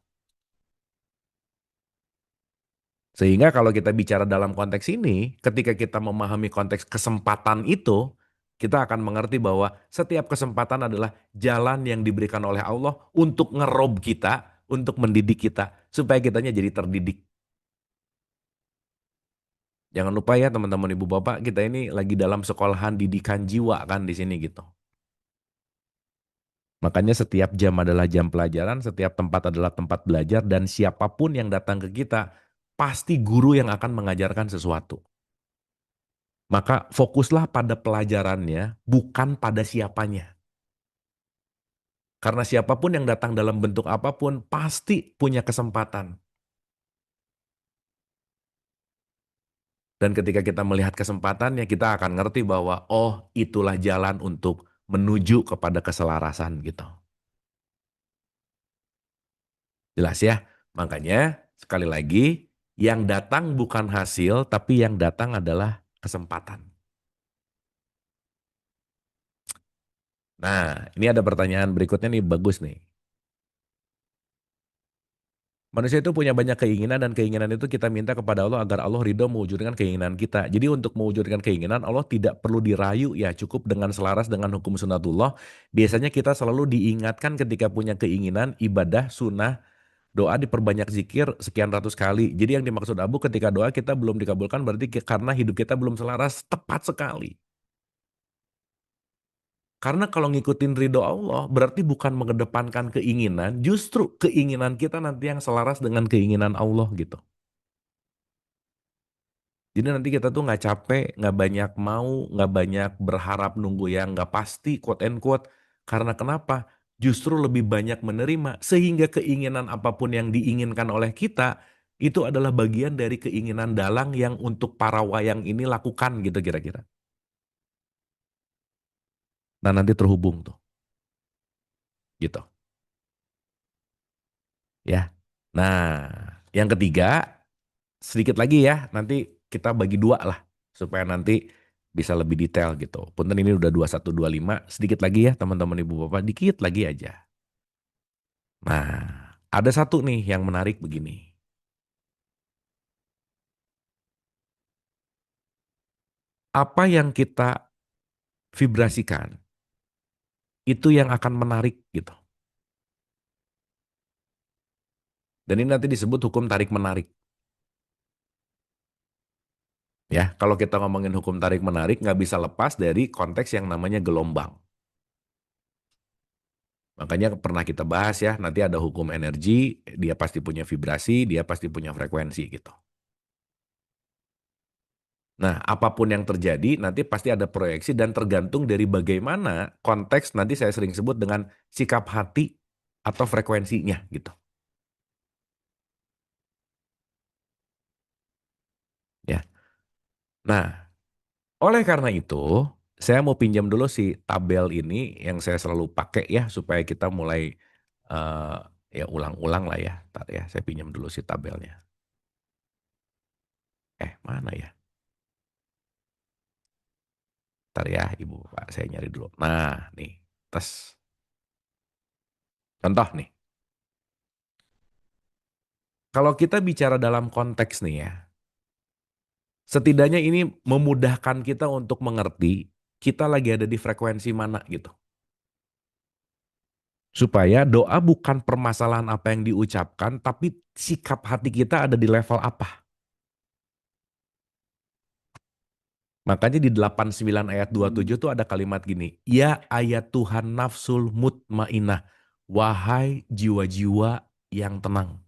Sehingga kalau kita bicara dalam konteks ini, ketika kita memahami konteks kesempatan itu, kita akan mengerti bahwa setiap kesempatan adalah jalan yang diberikan oleh Allah untuk ngerob kita, untuk mendidik kita, supaya kitanya jadi terdidik. Jangan lupa ya teman-teman ibu bapak, kita ini lagi dalam sekolahan didikan jiwa kan di sini gitu. Makanya setiap jam adalah jam pelajaran, setiap tempat adalah tempat belajar, dan siapapun yang datang ke kita, pasti guru yang akan mengajarkan sesuatu. Maka fokuslah pada pelajarannya, bukan pada siapanya. Karena siapapun yang datang dalam bentuk apapun, pasti punya kesempatan. Dan ketika kita melihat kesempatannya, kita akan ngerti bahwa, oh itulah jalan untuk menuju kepada keselarasan gitu. Jelas ya? Makanya sekali lagi, yang datang bukan hasil, tapi yang datang adalah kesempatan. Nah, ini ada pertanyaan berikutnya nih, bagus nih. Manusia itu punya banyak keinginan dan keinginan itu kita minta kepada Allah agar Allah ridho mewujudkan keinginan kita. Jadi untuk mewujudkan keinginan Allah tidak perlu dirayu ya, cukup dengan selaras dengan hukum sunatullah. Biasanya kita selalu diingatkan ketika punya keinginan ibadah sunnah doa diperbanyak zikir sekian ratus kali. Jadi yang dimaksud Abu ketika doa kita belum dikabulkan berarti karena hidup kita belum selaras tepat sekali. Karena kalau ngikutin ridho Allah berarti bukan mengedepankan keinginan, justru keinginan kita nanti yang selaras dengan keinginan Allah gitu. Jadi nanti kita tuh nggak capek, nggak banyak mau, nggak banyak berharap nunggu yang nggak pasti, quote and quote. Karena kenapa? Justru lebih banyak menerima, sehingga keinginan apapun yang diinginkan oleh kita, itu adalah bagian dari keinginan dalang yang untuk para wayang ini lakukan gitu kira-kira. Nah nanti terhubung tuh, gitu. Ya. Nah, yang ketiga, sedikit lagi ya, nanti kita bagi dua lah, supaya nanti bisa lebih detail gitu. Punten ini udah 2125, sedikit lagi ya teman-teman ibu bapak, dikit lagi aja. Nah, ada satu nih yang menarik begini. Apa yang kita vibrasikan, itu yang akan menarik gitu. Dan ini nanti disebut hukum tarik menarik. Ya, kalau kita ngomongin hukum tarik menarik, nggak bisa lepas dari konteks yang namanya gelombang. Makanya pernah kita bahas ya, nanti ada hukum energi, dia pasti punya vibrasi, dia pasti punya frekuensi gitu. Nah, apapun yang terjadi nanti pasti ada proyeksi dan tergantung dari bagaimana konteks nanti saya sering sebut dengan sikap hati atau frekuensinya gitu. Ya. Nah, oleh karena itu, saya mau pinjam dulu si tabel ini yang saya selalu pakai ya supaya kita mulai eh, ya ulang-ulang lah ya. Ntar ya, saya pinjam dulu si tabelnya. Mana ya? Ntar ya, Ibu Pak, saya nyari dulu. Nah, nih, tes. Contoh nih, kalau kita bicara dalam konteks nih ya, setidaknya ini memudahkan kita untuk mengerti kita lagi ada di frekuensi mana gitu. Supaya doa bukan permasalahan apa yang diucapkan, tapi sikap hati kita ada di level apa. Makanya di 89 ayat 27 tuh ada kalimat gini, ya ayat Tuhan nafsul mutmainah, wahai jiwa-jiwa yang tenang.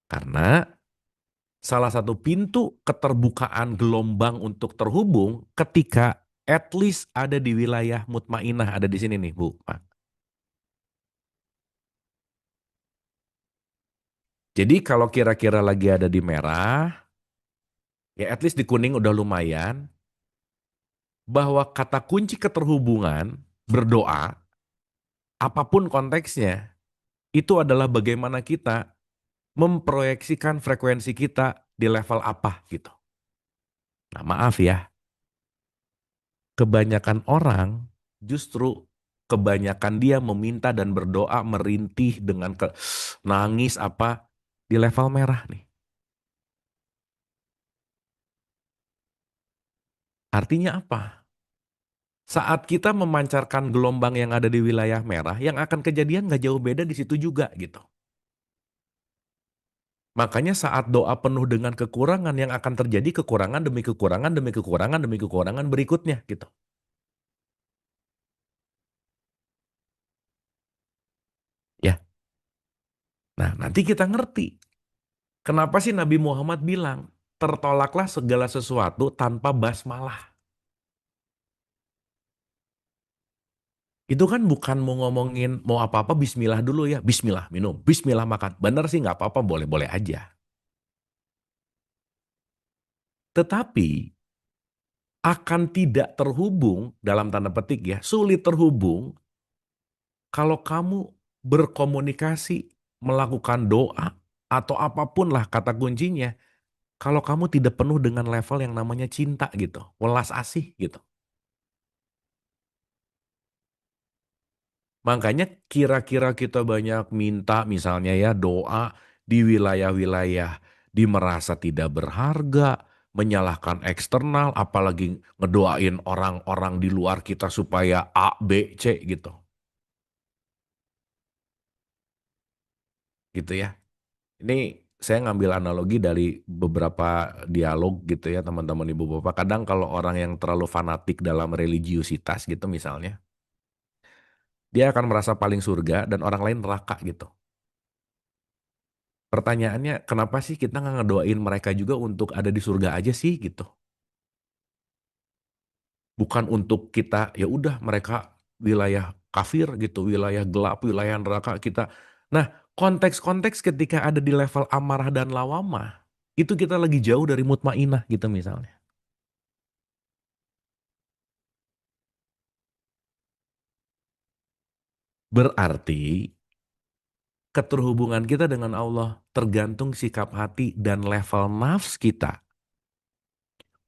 Karena salah satu pintu keterbukaan gelombang untuk terhubung ketika at least ada di wilayah mutmainah, ada di sini nih Bu. Jadi kalau kira-kira lagi ada di merah, ya at least di kuning udah lumayan, bahwa kata kunci keterhubungan, berdoa, apapun konteksnya, itu adalah bagaimana kita memproyeksikan frekuensi kita di level apa gitu. Nah maaf ya, kebanyakan orang justru kebanyakan dia meminta dan berdoa merintih dengan nangis apa di level merah nih. Artinya apa? Saat kita memancarkan gelombang yang ada di wilayah merah, yang akan kejadian nggak jauh beda di situ juga gitu. Makanya saat doa penuh dengan kekurangan yang akan terjadi kekurangan demi kekurangan demi kekurangan demi kekurangan berikutnya gitu. Ya. Nah, nanti kita ngerti kenapa sih Nabi Muhammad bilang tertolaklah segala sesuatu tanpa basmalah. Itu kan bukan mau ngomongin mau apa-apa bismillah dulu ya. Bismillah minum, bismillah makan. Bener sih nggak apa-apa boleh-boleh aja. Tetapi akan tidak terhubung dalam tanda petik ya, sulit terhubung kalau kamu berkomunikasi, melakukan doa atau apapun lah kata kuncinya, kalau kamu tidak penuh dengan level yang namanya cinta gitu, welas asih gitu. Makanya kira-kira kita banyak minta misalnya ya doa di wilayah-wilayah di merasa tidak berharga, menyalahkan eksternal, apalagi ngedoain orang-orang di luar kita supaya A, B, C gitu. Gitu ya. Ini saya ngambil analogi dari beberapa dialog gitu ya teman-teman ibu bapak. Kadang kalau orang yang terlalu fanatik dalam religiusitas gitu misalnya, dia akan merasa paling surga dan orang lain neraka gitu. Pertanyaannya, kenapa sih kita nggak ngedoain mereka juga untuk ada di surga aja sih gitu? Bukan untuk kita, ya udah mereka wilayah kafir gitu, wilayah gelap, wilayah neraka kita. Nah, konteks-konteks ketika ada di level amarah dan lawamah, itu kita lagi jauh dari mutmainah gitu misalnya. Berarti keterhubungan kita dengan Allah tergantung sikap hati dan level nafs kita.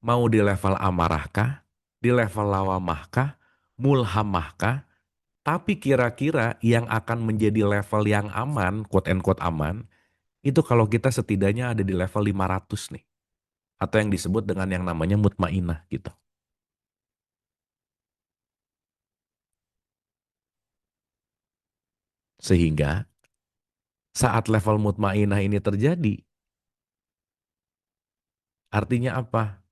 Mau di level amarahkah, di level lawamahkah, mulhamahkah, tapi kira-kira yang akan menjadi level yang aman, quote and quote aman, itu kalau kita setidaknya ada di level 500 nih. Atau yang disebut dengan yang namanya mutmainah gitu. Sehingga saat level mutmainah ini terjadi, artinya apa?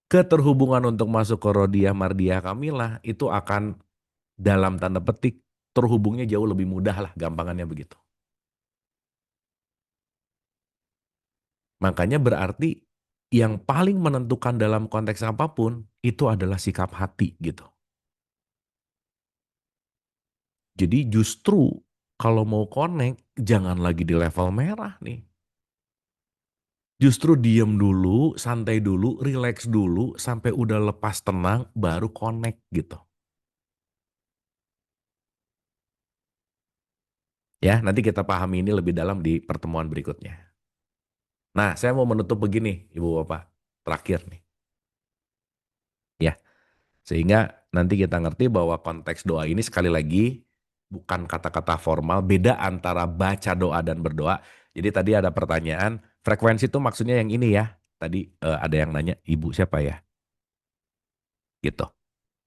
Keterhubungan untuk masuk ke Rodiah Mardiyah Kamilah itu akan dalam tanda petik terhubungnya jauh lebih mudah lah, gampangannya begitu. Makanya berarti yang paling menentukan dalam konteks apapun itu adalah sikap hati gitu. Jadi justru kalau mau connect jangan lagi di level merah nih. Justru diem dulu, santai dulu, relax dulu sampai udah lepas tenang baru connect gitu. Ya, nanti kita pahami ini lebih dalam di pertemuan berikutnya. Nah, saya mau menutup begini, Ibu Bapak. Terakhir nih. Ya, sehingga nanti kita ngerti bahwa konteks doa ini sekali lagi bukan kata-kata formal, beda antara baca doa dan berdoa. Jadi tadi ada pertanyaan, frekuensi itu maksudnya yang ini ya. Tadi ada yang nanya, ibu siapa ya? Gitu.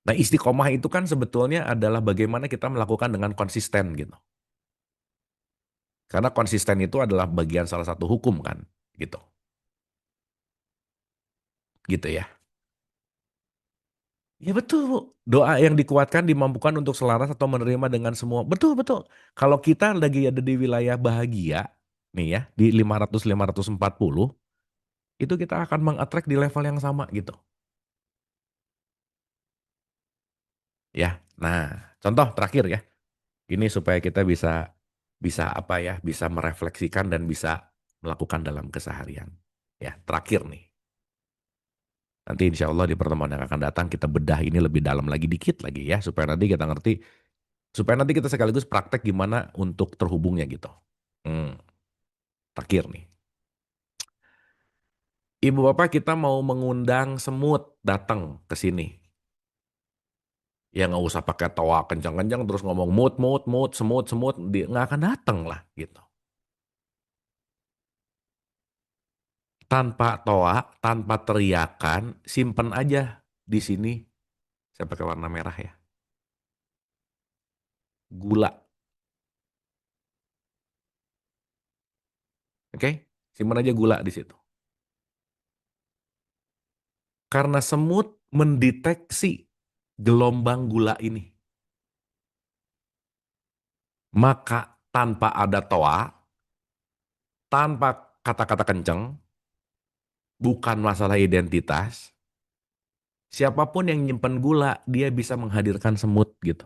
Nah istiqomah itu kan sebetulnya adalah bagaimana kita melakukan dengan konsisten gitu. Karena konsisten itu adalah bagian salah satu hukum kan. Gitu. Gitu ya. Ya betul, Bu. Doa yang dikuatkan dimampukan untuk selaras atau menerima dengan semua. Betul, betul. Kalau kita lagi ada di wilayah bahagia, nih ya, di 500-540, itu kita akan mengattract di level yang sama gitu. Ya, nah contoh terakhir ya. Ini supaya kita bisa bisa apa ya, bisa merefleksikan dan bisa melakukan dalam keseharian. Ya, terakhir nih. Nanti insya Allah di pertemuan yang akan datang kita bedah ini lebih dalam lagi dikit lagi ya, supaya nanti kita ngerti. Supaya nanti kita sekaligus praktek gimana untuk terhubungnya gitu. Hmm, terakhir nih. Ibu bapak kita mau mengundang semut datang ke sini. Ya nggak usah pakai tawa kencang-kencang terus ngomong mut mut mut semut semut dia nggak akan datang lah gitu. Tanpa toa, tanpa teriakan, simpen aja di sini. Saya pakai warna merah ya. Gula, oke? Simpen aja gula di situ. Karena semut mendeteksi gelombang gula ini. Maka tanpa ada toa, tanpa kata-kata kenceng, bukan masalah identitas, siapapun yang nyimpen gula, dia bisa menghadirkan semut gitu.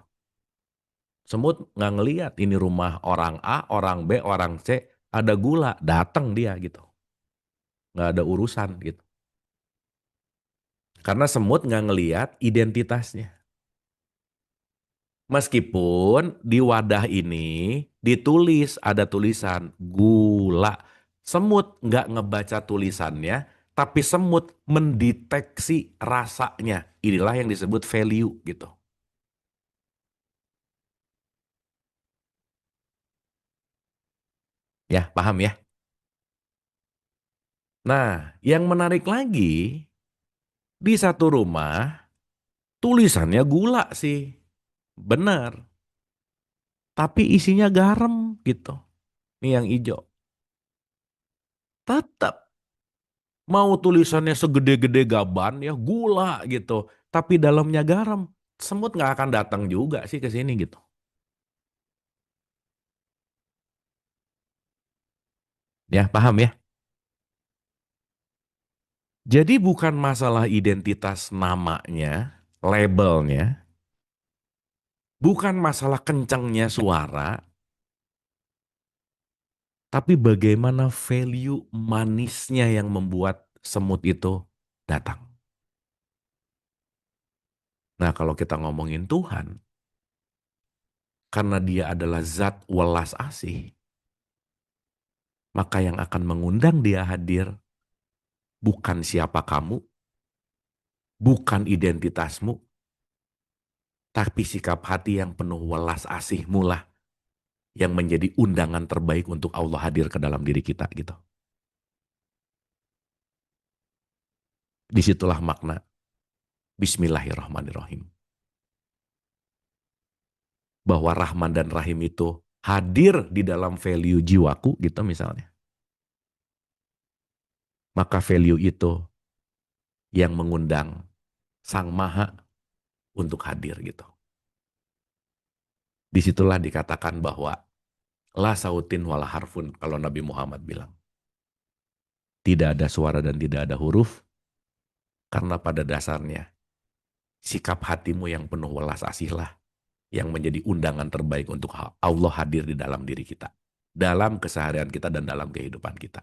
Semut nggak ngelihat ini rumah orang A, orang B, orang C, ada gula, datang dia gitu. Nggak ada urusan gitu. Karena semut nggak ngelihat identitasnya. Meskipun di wadah ini ditulis ada tulisan gula. Semut nggak ngebaca tulisannya, tapi semut mendeteksi rasanya. Inilah yang disebut value gitu. Ya, paham ya? Nah, yang menarik lagi, di satu rumah tulisannya gula sih. Benar. Tapi isinya garam gitu. Ini yang hijau. Tetap mau tulisannya segede-gede gaban ya gula gitu. Tapi dalamnya garam. Semut nggak akan datang juga sih ke sini gitu. Ya, paham ya? Jadi bukan masalah identitas namanya, labelnya, bukan masalah kencangnya suara, tapi bagaimana value manisnya yang membuat semut itu datang. Nah, kalau kita ngomongin Tuhan, karena dia adalah zat welas asih, maka yang akan mengundang dia hadir bukan siapa kamu, bukan identitasmu, tapi sikap hati yang penuh welas asihmu lah yang menjadi undangan terbaik untuk Allah hadir ke dalam diri kita gitu. Disitulah makna Bismillahirrahmanirrahim. Bahwa Rahman dan Rahim itu hadir di dalam value jiwaku gitu misalnya. Maka value itu yang mengundang Sang Maha untuk hadir gitu. Disitulah dikatakan bahwa la sautin wala harfun kalau Nabi Muhammad bilang. Tidak ada suara dan tidak ada huruf karena pada dasarnya sikap hatimu yang penuh welas asihlah yang menjadi undangan terbaik untuk Allah hadir di dalam diri kita. Dalam keseharian kita dan dalam kehidupan kita.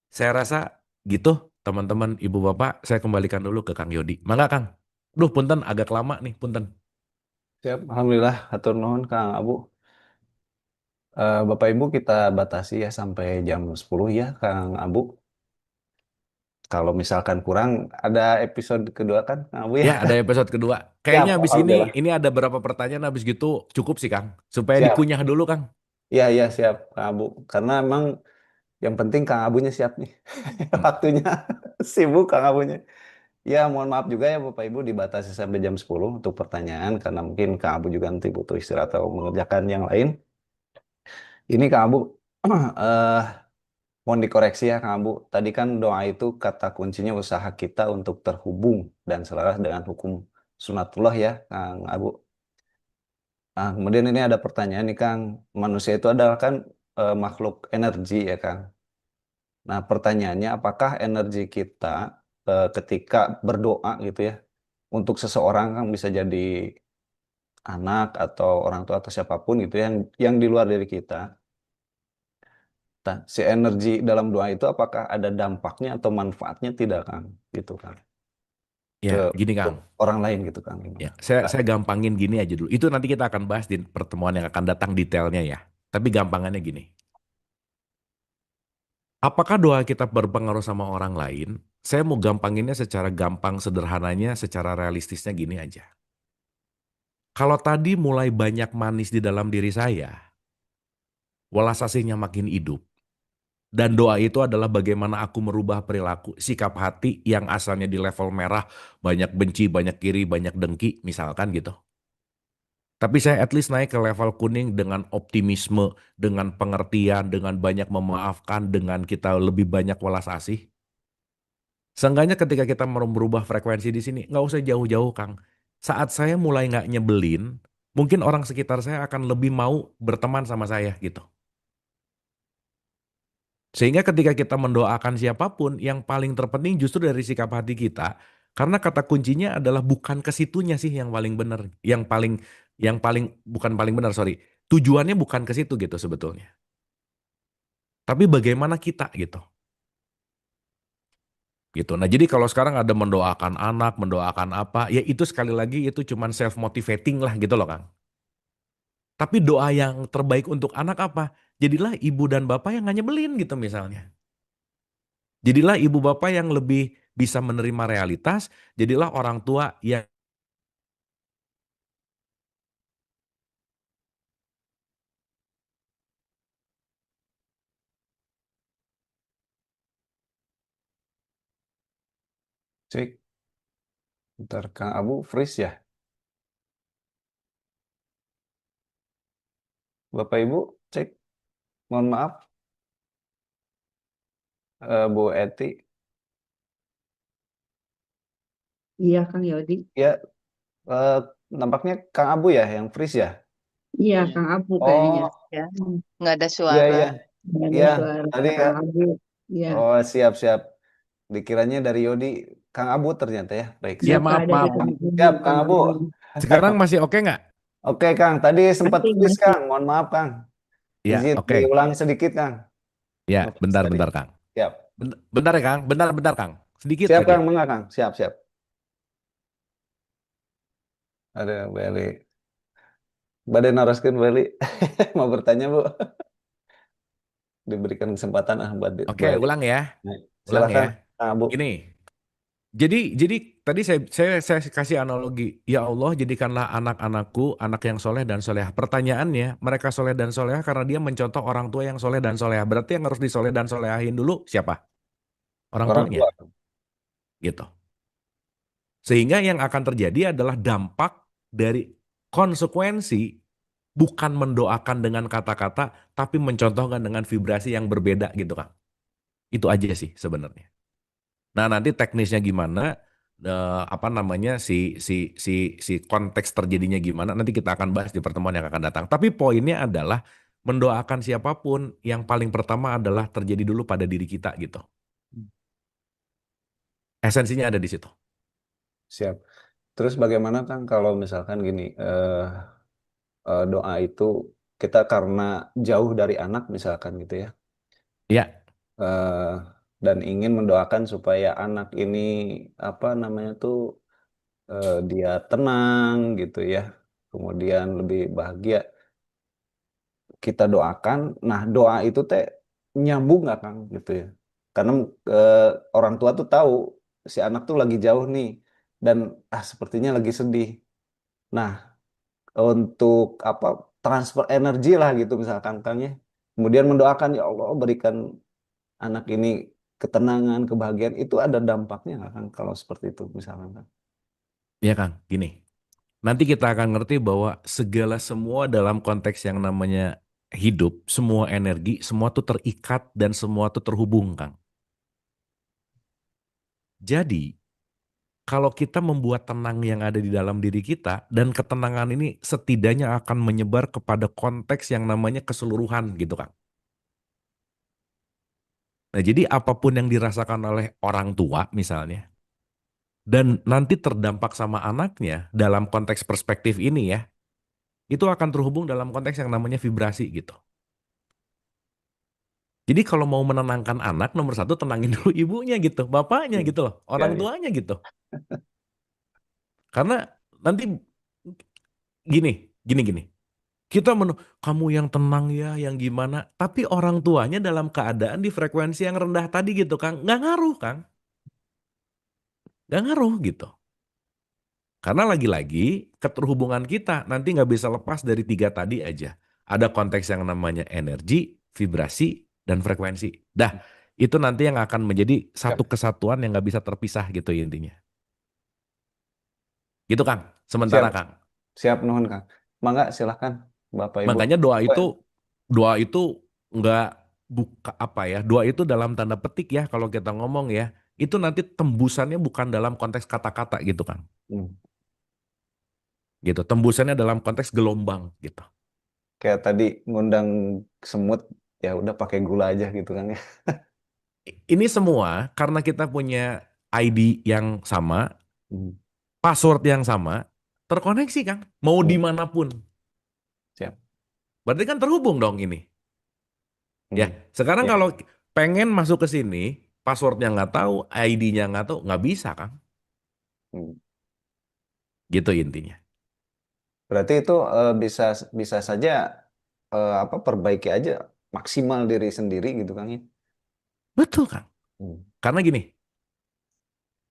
Saya rasa gitu teman-teman ibu bapak, saya kembalikan dulu ke Kang Yodi. Mangga Kang. Duh punten agak lama nih punten. Siap, Alhamdulillah, hatur nuhun Kang Abu. Bapak Ibu kita batasi ya sampai jam 10 ya Kang Abu. Kalau misalkan kurang, ada episode kedua kan Kang Abu ya? Ya ada episode kedua. Siap, Kayaknya habis Alhamdulillah. ini ada beberapa pertanyaan habis gitu cukup sih Kang. Supaya Siap, dikunyah dulu Kang. iya iya siap Kang Abu. Karena emang yang penting Kang Abunya siap nih. Hmm. Waktunya sibuk Kang Abunya. Ya mohon maaf juga ya Bapak Ibu dibatasi sampai jam 10 untuk pertanyaan. Karena mungkin Kang Abu juga nanti butuh istirahat atau mengerjakan yang lain. Ini Kang Abu, eh mohon dikoreksi ya Kang Abu. Tadi kan doa itu kata kuncinya usaha kita untuk terhubung dan selaras dengan hukum sunatullah ya Kang Abu. Nah, kemudian ini ada pertanyaan nih Kang. Manusia itu adalah kan makhluk energi ya Kang. Nah pertanyaannya apakah energi kita ketika berdoa gitu ya untuk seseorang kan bisa jadi anak atau orang tua atau siapapun gitu yang di luar dari kita. Nah, si energi dalam doa itu apakah ada dampaknya atau manfaatnya tidak Kang? Gitu Kang. Ke Ya gini untuk Kang. orang lain gitu Kang Ya gimana? saya gampangin gini aja dulu. Itu nanti kita akan bahas di pertemuan yang akan datang detailnya ya. Tapi gampangannya gini. Apakah doa kita berpengaruh sama orang lain? Saya mau gampanginnya secara gampang, sederhananya, secara realistisnya gini aja. Kalau tadi mulai banyak manis di dalam diri saya, welas asihnya makin hidup. Dan doa itu adalah bagaimana aku merubah perilaku, sikap hati yang asalnya di level merah, banyak benci, banyak kiri, banyak dengki, misalkan gitu. Tapi saya at least naik ke level kuning dengan optimisme, dengan pengertian, dengan banyak memaafkan, dengan kita lebih banyak welas asih. Seenggaknya ketika kita merubah frekuensi di sini, nggak usah jauh-jauh Kang. Saat saya mulai nggak nyebelin, mungkin orang sekitar saya akan lebih mau berteman sama saya gitu. Sehingga ketika kita mendoakan siapapun, yang paling terpenting justru dari sikap hati kita, karena kata kuncinya adalah bukan ke situnya sih yang paling benar, bukan paling benar, sorry. Tujuannya bukan ke situ gitu sebetulnya. Tapi bagaimana kita gitu. Gitu. Nah, jadi kalau sekarang ada mendoakan anak, mendoakan apa, ya itu sekali lagi itu cuman self motivating lah gitu loh, Kang. Tapi doa yang terbaik untuk anak apa? Jadilah ibu dan bapak yang nggak nyebelin gitu misalnya. Jadilah ibu bapak yang lebih bisa menerima realitas, jadilah orang tua yang Cek. Ntar Kang Abu freeze ya. Bapak Ibu, cek. Mohon maaf, Bu Eti. Iya, Kang Yodi. Ya, eh, nampaknya Kang Abu ya yang freeze ya. Iya, Iya. Kang Abu kayaknya. Oh, Ya, nggak ada iya suara. iya Nggak ada iya. suara Tadi ya. Kang Abu. Iya. Oh, siap siap. Dikiranya dari Yodi, Kang Abu ternyata ya. Baik, Iya siap. Siapa maaf ada di maaf. Kang Abu, Siap, Kang Kang Abu. Abu. Sekarang masih oke nggak? Oke, Kang. Tadi sempat Masih, freeze, masih. Kang. Mohon maaf, Kang. Ya Izin oke. diulang sedikit, Kang. Ya Nge-freeze bentar tadi. bentar Kang. Siap. Bentar ya Kang. Bentar bentar Kang. Sedikit Siap, lagi. Kang. Mengah, Kang. Siap, siap. Ada Beli. Badan naraskeun Beli. Mau bertanya, Bu? Diberikan kesempatan buat Bu Oke Eli. ulang ya. Nah, Ulang ya. silakan, Kang Abu. Ini. Jadi tadi saya kasih analogi. Ya Allah jadikanlah anak-anakku anak yang soleh dan solehah. Pertanyaannya mereka soleh dan solehah karena dia mencontoh orang tua yang soleh dan solehah. Berarti yang harus disoleh dan solehahin dulu siapa? Orang Orang tuanya tua. gitu. Sehingga yang akan terjadi adalah dampak dari konsekuensi bukan mendoakan dengan kata-kata tapi mencontohkan dengan vibrasi yang berbeda gitu Kang. Itu aja sih sebenarnya. Nah, nanti teknisnya gimana, apa namanya si konteks terjadinya gimana, nanti kita akan bahas di pertemuan yang akan datang. Tapi poinnya adalah mendoakan siapapun yang paling pertama adalah terjadi dulu pada diri kita gitu. Esensinya ada di situ. Siap. Terus bagaimana, Kang, kalau misalkan gini, doa itu kita karena jauh dari anak misalkan gitu ya, Ya, eh, dan ingin mendoakan supaya anak ini apa namanya tuh dia tenang gitu ya, kemudian lebih bahagia, kita doakan. Nah, doa itu teh nyambung nggak, Kang, gitu ya? Karena eh, orang tua tuh tahu si anak tuh lagi jauh nih dan sepertinya lagi sedih. Nah, untuk apa transfer energi lah gitu misalkan, Kang, ya. Kemudian mendoakan, ya Allah berikan anak ini ketenangan, kebahagiaan, itu ada dampaknya nggak, Kang, kalau seperti itu misalkan, Kang? ya Kang, gini. Nanti kita akan ngerti bahwa segala semua dalam konteks yang namanya hidup, semua energi, semua tuh terikat dan semua tuh terhubung, Kang. Jadi, kalau kita membuat tenang yang ada di dalam diri kita, dan ketenangan ini setidaknya akan menyebar kepada konteks yang namanya keseluruhan gitu Kang. Nah jadi apapun yang dirasakan oleh orang tua misalnya, dan nanti terdampak sama anaknya dalam konteks perspektif ini ya, itu akan terhubung dalam konteks yang namanya vibrasi gitu. Jadi kalau mau menenangkan anak, nomor satu tenangin dulu ibunya gitu, bapaknya Hmm. gitu loh, Ya, orang ya. tuanya gitu. Karena nanti gini. Kita kamu yang tenang ya, yang gimana. Tapi orang tuanya dalam keadaan di frekuensi yang rendah tadi gitu, Kang. Nggak ngaruh, Kang. Nggak ngaruh gitu. Karena lagi-lagi keterhubungan kita nanti nggak bisa lepas dari tiga tadi aja. Ada konteks yang namanya energi, vibrasi, dan frekuensi. Dah, itu nanti yang akan menjadi Siap, satu kesatuan yang nggak bisa terpisah gitu intinya. Gitu, Kang. siap, Sementara, Kang. siap, nuhun, Kang. Mangga, silahkan, Bapak Ibu. Makanya Oh, ya. doa itu nggak buka apa ya, doa itu dalam tanda petik ya kalau kita ngomong ya, itu nanti tembusannya bukan dalam konteks kata-kata gitu kan, Hmm. gitu. Tembusannya dalam konteks gelombang gitu. Kayak tadi ngundang semut, ya udah pakai gula aja gitu, Kang, ya. Ini semua karena kita punya ID yang sama, Hmm. password yang sama, terkoneksi Kang, mau Hmm. dimanapun. Siap. Berarti kan terhubung dong ini. Ya, Hmm. sekarang Ya, kalau pengen masuk ke sini, passwordnya nggak tahu, ID-nya nggak tahu, nggak bisa Kang. hmm. Gitu intinya. Berarti itu bisa bisa saja apa perbaiki aja maksimal diri sendiri gitu, Kang, ya. Betul Kang. Hmm. Karena gini,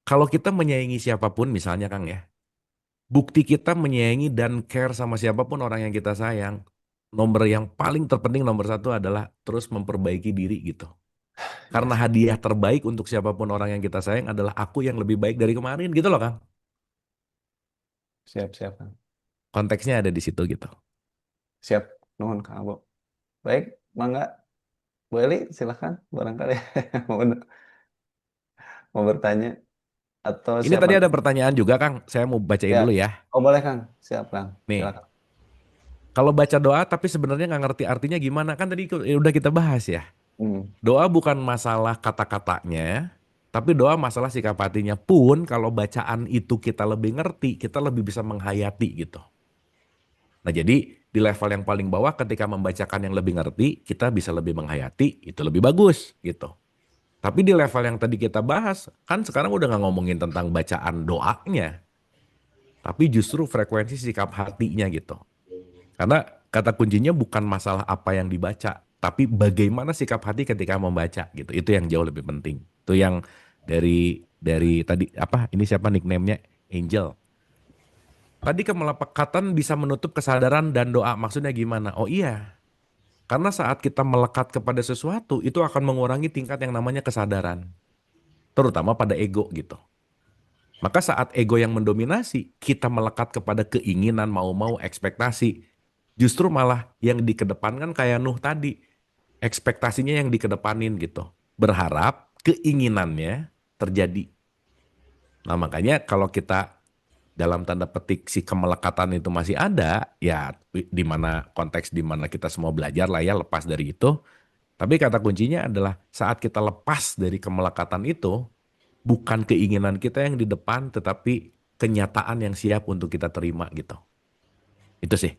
kalau kita menyayangi siapapun misalnya Kang ya, bukti kita menyayangi dan care sama siapapun orang yang kita sayang, nomor yang paling terpenting nomor satu adalah terus memperbaiki diri gitu. Karena hadiah terbaik untuk siapapun orang yang kita sayang adalah aku yang lebih baik dari kemarin gitu loh Kang. Siap, siap, Kang. Konteksnya ada di situ gitu. Siap. Nuhun Kang Abo. Baik, Mangga. Bu Eli, silakan. Barangkali mau, mau bertanya. Atau Ini siapa tadi ada nih? pertanyaan juga Kang, saya mau bacain Ya. dulu ya. Oh, boleh, Kang. Siap, Kang. Nih, Silakan. kalau baca doa tapi sebenarnya nggak ngerti artinya gimana, kan tadi udah kita bahas ya. Hmm. Doa bukan masalah kata-katanya, tapi doa masalah sikap hatinya. Pun kalau bacaan itu kita lebih ngerti, kita lebih bisa menghayati gitu. Nah jadi di level yang paling bawah ketika membacakan yang lebih ngerti, kita bisa lebih menghayati, itu lebih bagus gitu. Tapi di level yang tadi kita bahas, kan sekarang udah nggak ngomongin tentang bacaan doanya, tapi justru frekuensi sikap hatinya gitu. Karena kata kuncinya bukan masalah apa yang dibaca, tapi bagaimana sikap hati ketika membaca gitu. Itu yang jauh lebih penting. Itu yang dari tadi apa? Ini siapa nickname-nya? Angel. Tadi kemelepekatan bisa menutup kesadaran dan doa. Maksudnya gimana? Oh iya, karena saat kita melekat kepada sesuatu itu akan mengurangi tingkat yang namanya kesadaran, terutama pada ego gitu. Maka saat ego yang mendominasi, kita melekat kepada keinginan, mau-mau, ekspektasi. Justru malah yang dikedepankan kayak Nuh tadi. Ekspektasinya yang dikedepanin gitu. Berharap keinginannya terjadi. Nah makanya kalau kita dalam tanda petik si kemelekatan itu masih ada, ya di mana konteks di mana kita semua belajar lah ya lepas dari itu. Tapi kata kuncinya adalah saat kita lepas dari kemelekatan itu, bukan keinginan kita yang di depan, tetapi kenyataan yang siap untuk kita terima gitu. Itu sih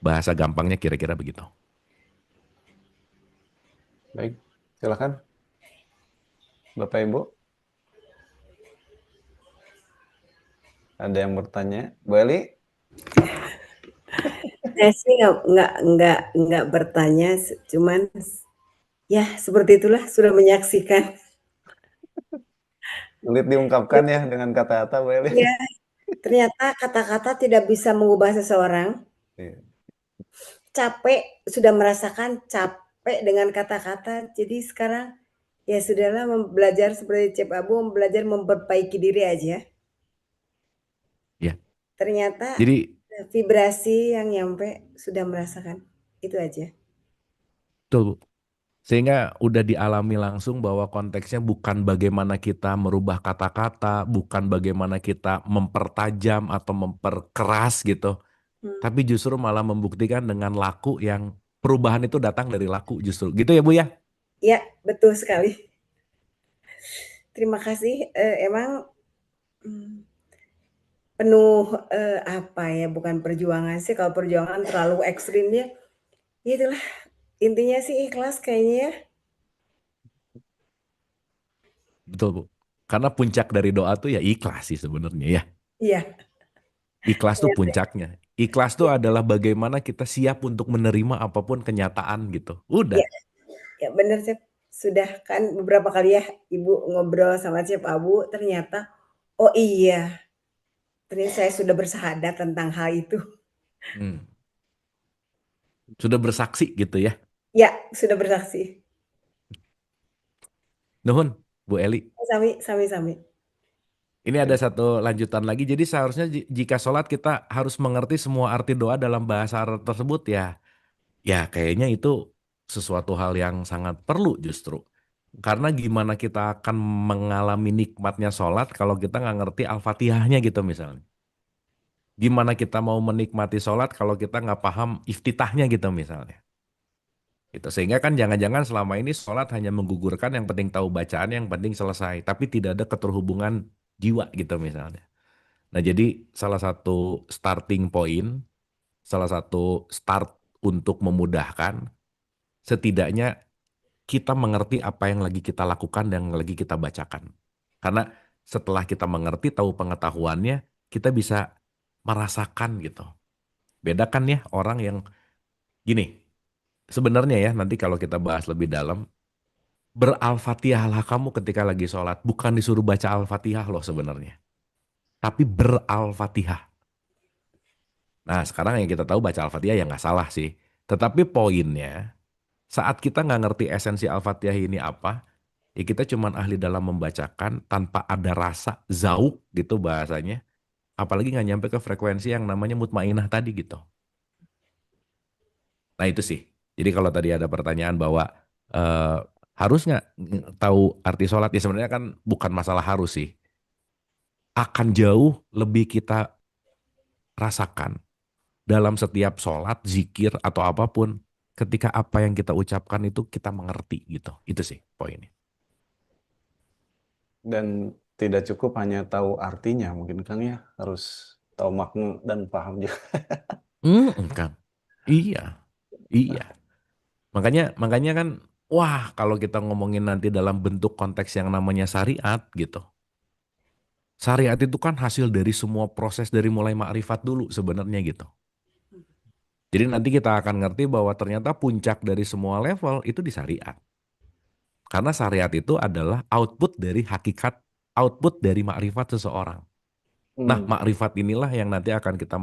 bahasa gampangnya kira-kira begitu. Baik. Silakan, Bapak Ibu. Ada yang bertanya? Bu Eli? Saya sih nggak bertanya, cuman ya seperti itulah sudah menyaksikan. Sulit diungkapkan ya dengan kata-kata, Bu Eli. Ya, ternyata kata-kata tidak bisa mengubah seseorang. Iya. Capek, sudah merasakan capek dengan kata-kata. Jadi sekarang ya sudahlah belajar seperti Cep Abu, belajar memperbaiki diri aja. Ya. Ternyata Jadi vibrasi yang nyampe sudah merasakan. Itu aja. tuh sehingga udah dialami langsung bahwa konteksnya bukan bagaimana kita merubah kata-kata, bukan bagaimana kita mempertajam atau memperkeras gitu, Hmm. tapi justru malah membuktikan dengan laku yang perubahan itu datang dari laku justru. Gitu ya Bu ya? Ya, betul sekali. Terima kasih. Emang penuh apa ya, bukan perjuangan sih, kalau perjuangan terlalu ekstrimnya, ya itulah intinya sih ikhlas kayaknya ya. Betul Bu. Karena puncak dari doa tuh ya ikhlas sih sebenarnya ya. Iya, Ikhlas tuh iya, puncaknya. Ikhlas tuh adalah bagaimana kita siap untuk menerima apapun kenyataan gitu. Udah. iya, ya benar Cep. Sudah kan beberapa kali ya Ibu ngobrol sama Cep Abu, ternyata oh iya, ternyata saya sudah bersahadat tentang hal itu. Hmm. Sudah bersaksi gitu ya. Ya, sudah bersaksi. Nuhun, Bu Eli. Sami-sami. Ini ada satu lanjutan lagi. Jadi seharusnya jika sholat kita harus mengerti semua arti doa dalam bahasa Arab tersebut ya. Ya kayaknya itu sesuatu hal yang sangat perlu justru. Karena gimana kita akan mengalami nikmatnya sholat kalau kita nggak ngerti Al-Fatihahnya gitu misalnya. Gimana kita mau menikmati sholat kalau kita nggak paham iftitahnya gitu misalnya. Gitu. Sehingga kan jangan-jangan selama ini sholat hanya menggugurkan yang penting tahu bacaan, yang penting selesai. Tapi tidak ada keterhubungan jiwa gitu misalnya. Nah jadi salah satu starting point, salah satu start untuk memudahkan, setidaknya kita mengerti apa yang lagi kita lakukan dan yang lagi kita bacakan. Karena setelah kita mengerti, tahu pengetahuannya, kita bisa merasakan gitu. Bedakan ya orang yang gini, sebenarnya ya nanti kalau kita bahas lebih dalam, beral-fatihahlah kamu ketika lagi sholat. Bukan disuruh baca al-fatihah loh sebenarnya. Tapi beral-fatihah. Nah sekarang yang kita tahu baca al-fatihah ya nggak salah sih. Tetapi poinnya, Saat kita nggak ngerti esensi Al-Fatihah ini apa, ya kita cuman ahli dalam membacakan tanpa ada rasa zauk gitu bahasanya. Apalagi nggak nyampe ke frekuensi yang namanya mutmainah tadi gitu. Nah itu sih. Jadi kalau tadi ada pertanyaan bahwa eh, harus nggak tahu arti sholat, ya sebenarnya kan bukan masalah harus sih. Akan jauh lebih kita rasakan dalam setiap sholat, zikir atau apapun, ketika apa yang kita ucapkan itu kita mengerti gitu. Itu sih poinnya. Dan tidak cukup hanya tahu artinya, mungkin Kang ya, harus tahu makna dan paham juga. Kang. Iya, iya. Makanya kan, wah kalau kita ngomongin nanti dalam bentuk konteks yang namanya syariat gitu. Syariat itu kan hasil dari semua proses dari mulai makrifat dulu sebenarnya gitu. Jadi nanti kita akan ngerti bahwa ternyata puncak dari semua level itu di syariat. Karena syariat itu adalah output dari hakikat, output dari makrifat seseorang. Nah, Hmm. makrifat inilah yang nanti akan kita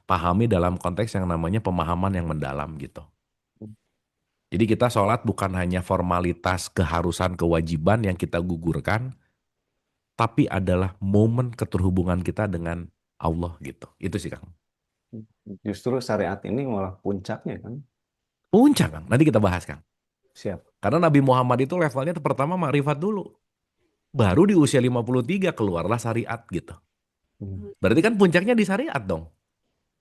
pahami dalam konteks yang namanya pemahaman yang mendalam gitu. Jadi kita sholat bukan hanya formalitas, keharusan, kewajiban yang kita gugurkan, tapi adalah momen keterhubungan kita dengan Allah gitu. Itu sih Kang. Justru syariat ini malah puncaknya kan. Puncak Kang, nanti kita bahas Kang. Siap. Karena Nabi Muhammad itu levelnya pertama makrifat dulu. Baru di usia 53 keluarlah syariat gitu. Hmm. Berarti kan puncaknya di syariat dong.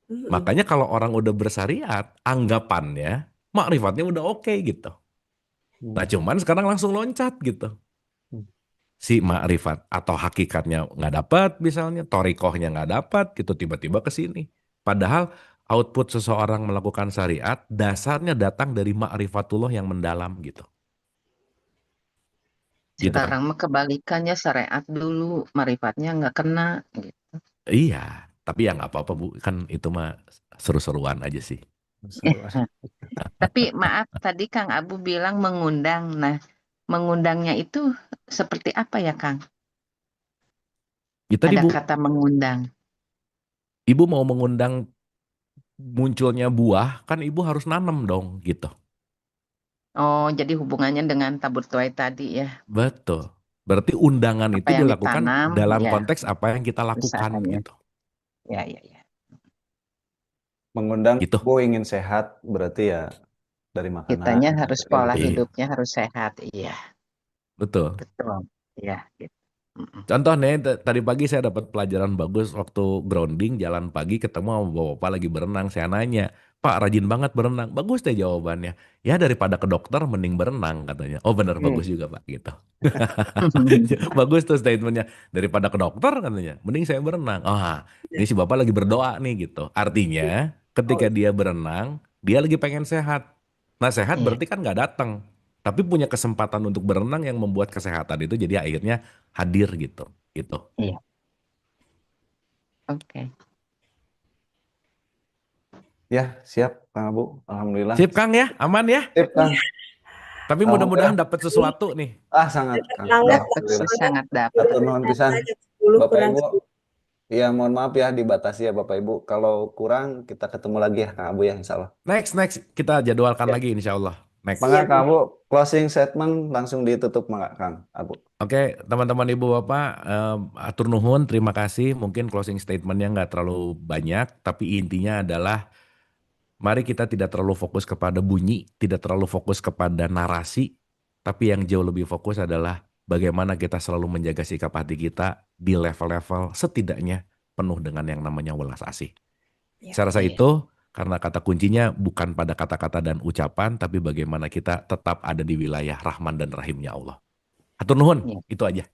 Makanya kalau orang udah bersyariat, anggapannya makrifatnya udah oke gitu. Nah cuman sekarang langsung loncat gitu. Hmm. Si makrifat atau hakikatnya nggak dapat misalnya, torikohnya nggak dapat gitu tiba-tiba ke sini. Padahal output seseorang melakukan syariat dasarnya datang dari makrifatullah yang mendalam gitu. Gitu kan? Sekarang mah kebalikannya, syariat dulu, marifatnya nggak kena gitu. Iya, tapi ya nggak apa-apa Bu, kan itu mah seru-seruan aja sih. Tapi maaf, tadi Kang Abu bilang mengundang. Nah, mengundangnya itu seperti apa ya, Kang? Ya, tadi Ada Bu, kata mengundang. Ibu mau mengundang munculnya buah, kan Ibu harus nanam dong gitu. Oh, jadi hubungannya dengan tabur tuai tadi ya. Betul. Berarti undangan Apa itu yang dilakukan ditanam, dalam ya, konteks apa yang kita lakukan usahanya. gitu. Ya, ya, ya. Mengundang Gitu. Bu ingin sehat, berarti ya dari makanan. Kitanya harus dari pola Iya. hidupnya harus sehat. Iya, Betul. betul. Iya, gitu. Contoh nih, tadi pagi saya dapat pelajaran bagus waktu grounding, jalan pagi ketemu sama bapak lagi berenang. Saya nanya, Pak rajin banget berenang. Bagus deh jawabannya. Ya daripada ke dokter mending berenang katanya. Oh bener, bagus juga Pak gitu. Bagus tuh statementnya. Daripada ke dokter katanya, mending saya berenang. Ah, ini si bapak lagi berdoa nih gitu. Artinya ketika dia berenang, dia lagi pengen sehat. Nah sehat Iya. berarti kan nggak datang. Tapi punya kesempatan untuk berenang yang membuat kesehatan itu jadi akhirnya hadir gitu. Gitu. Iya. Oke. Ya, siap Kang Abu. Alhamdulillah. Sip Kang ya, aman ya. Sip Kang. Tapi mudah-mudahan dapat sesuatu nih. Sangat Kang. Banget, Alhamdulillah. Sangat dapat. Atur nuhun pisan. 10 Bapak kurang Ibu. Iya, mohon maaf ya dibatasi ya Bapak Ibu. Kalau kurang kita ketemu lagi ya Kang Abu ya insya Allah. Next kita jadwalkan Ya. lagi insya Allah. Next. Maka Kang Abu closing statement langsung ditutup maka Kang Abu. Oke, teman-teman ibu bapak, atur nuhun, terima kasih. Mungkin closing statementnya nggak terlalu banyak, tapi intinya adalah mari kita tidak terlalu fokus kepada bunyi, tidak terlalu fokus kepada narasi, tapi yang jauh lebih fokus adalah bagaimana kita selalu menjaga sikap hati kita di level-level setidaknya penuh dengan yang namanya welas asih. Ya. Saya rasa Iya. itu karena kata kuncinya bukan pada kata-kata dan ucapan, tapi bagaimana kita tetap ada di wilayah Rahman dan Rahimnya Allah. Atur nuhun, Iya. itu aja.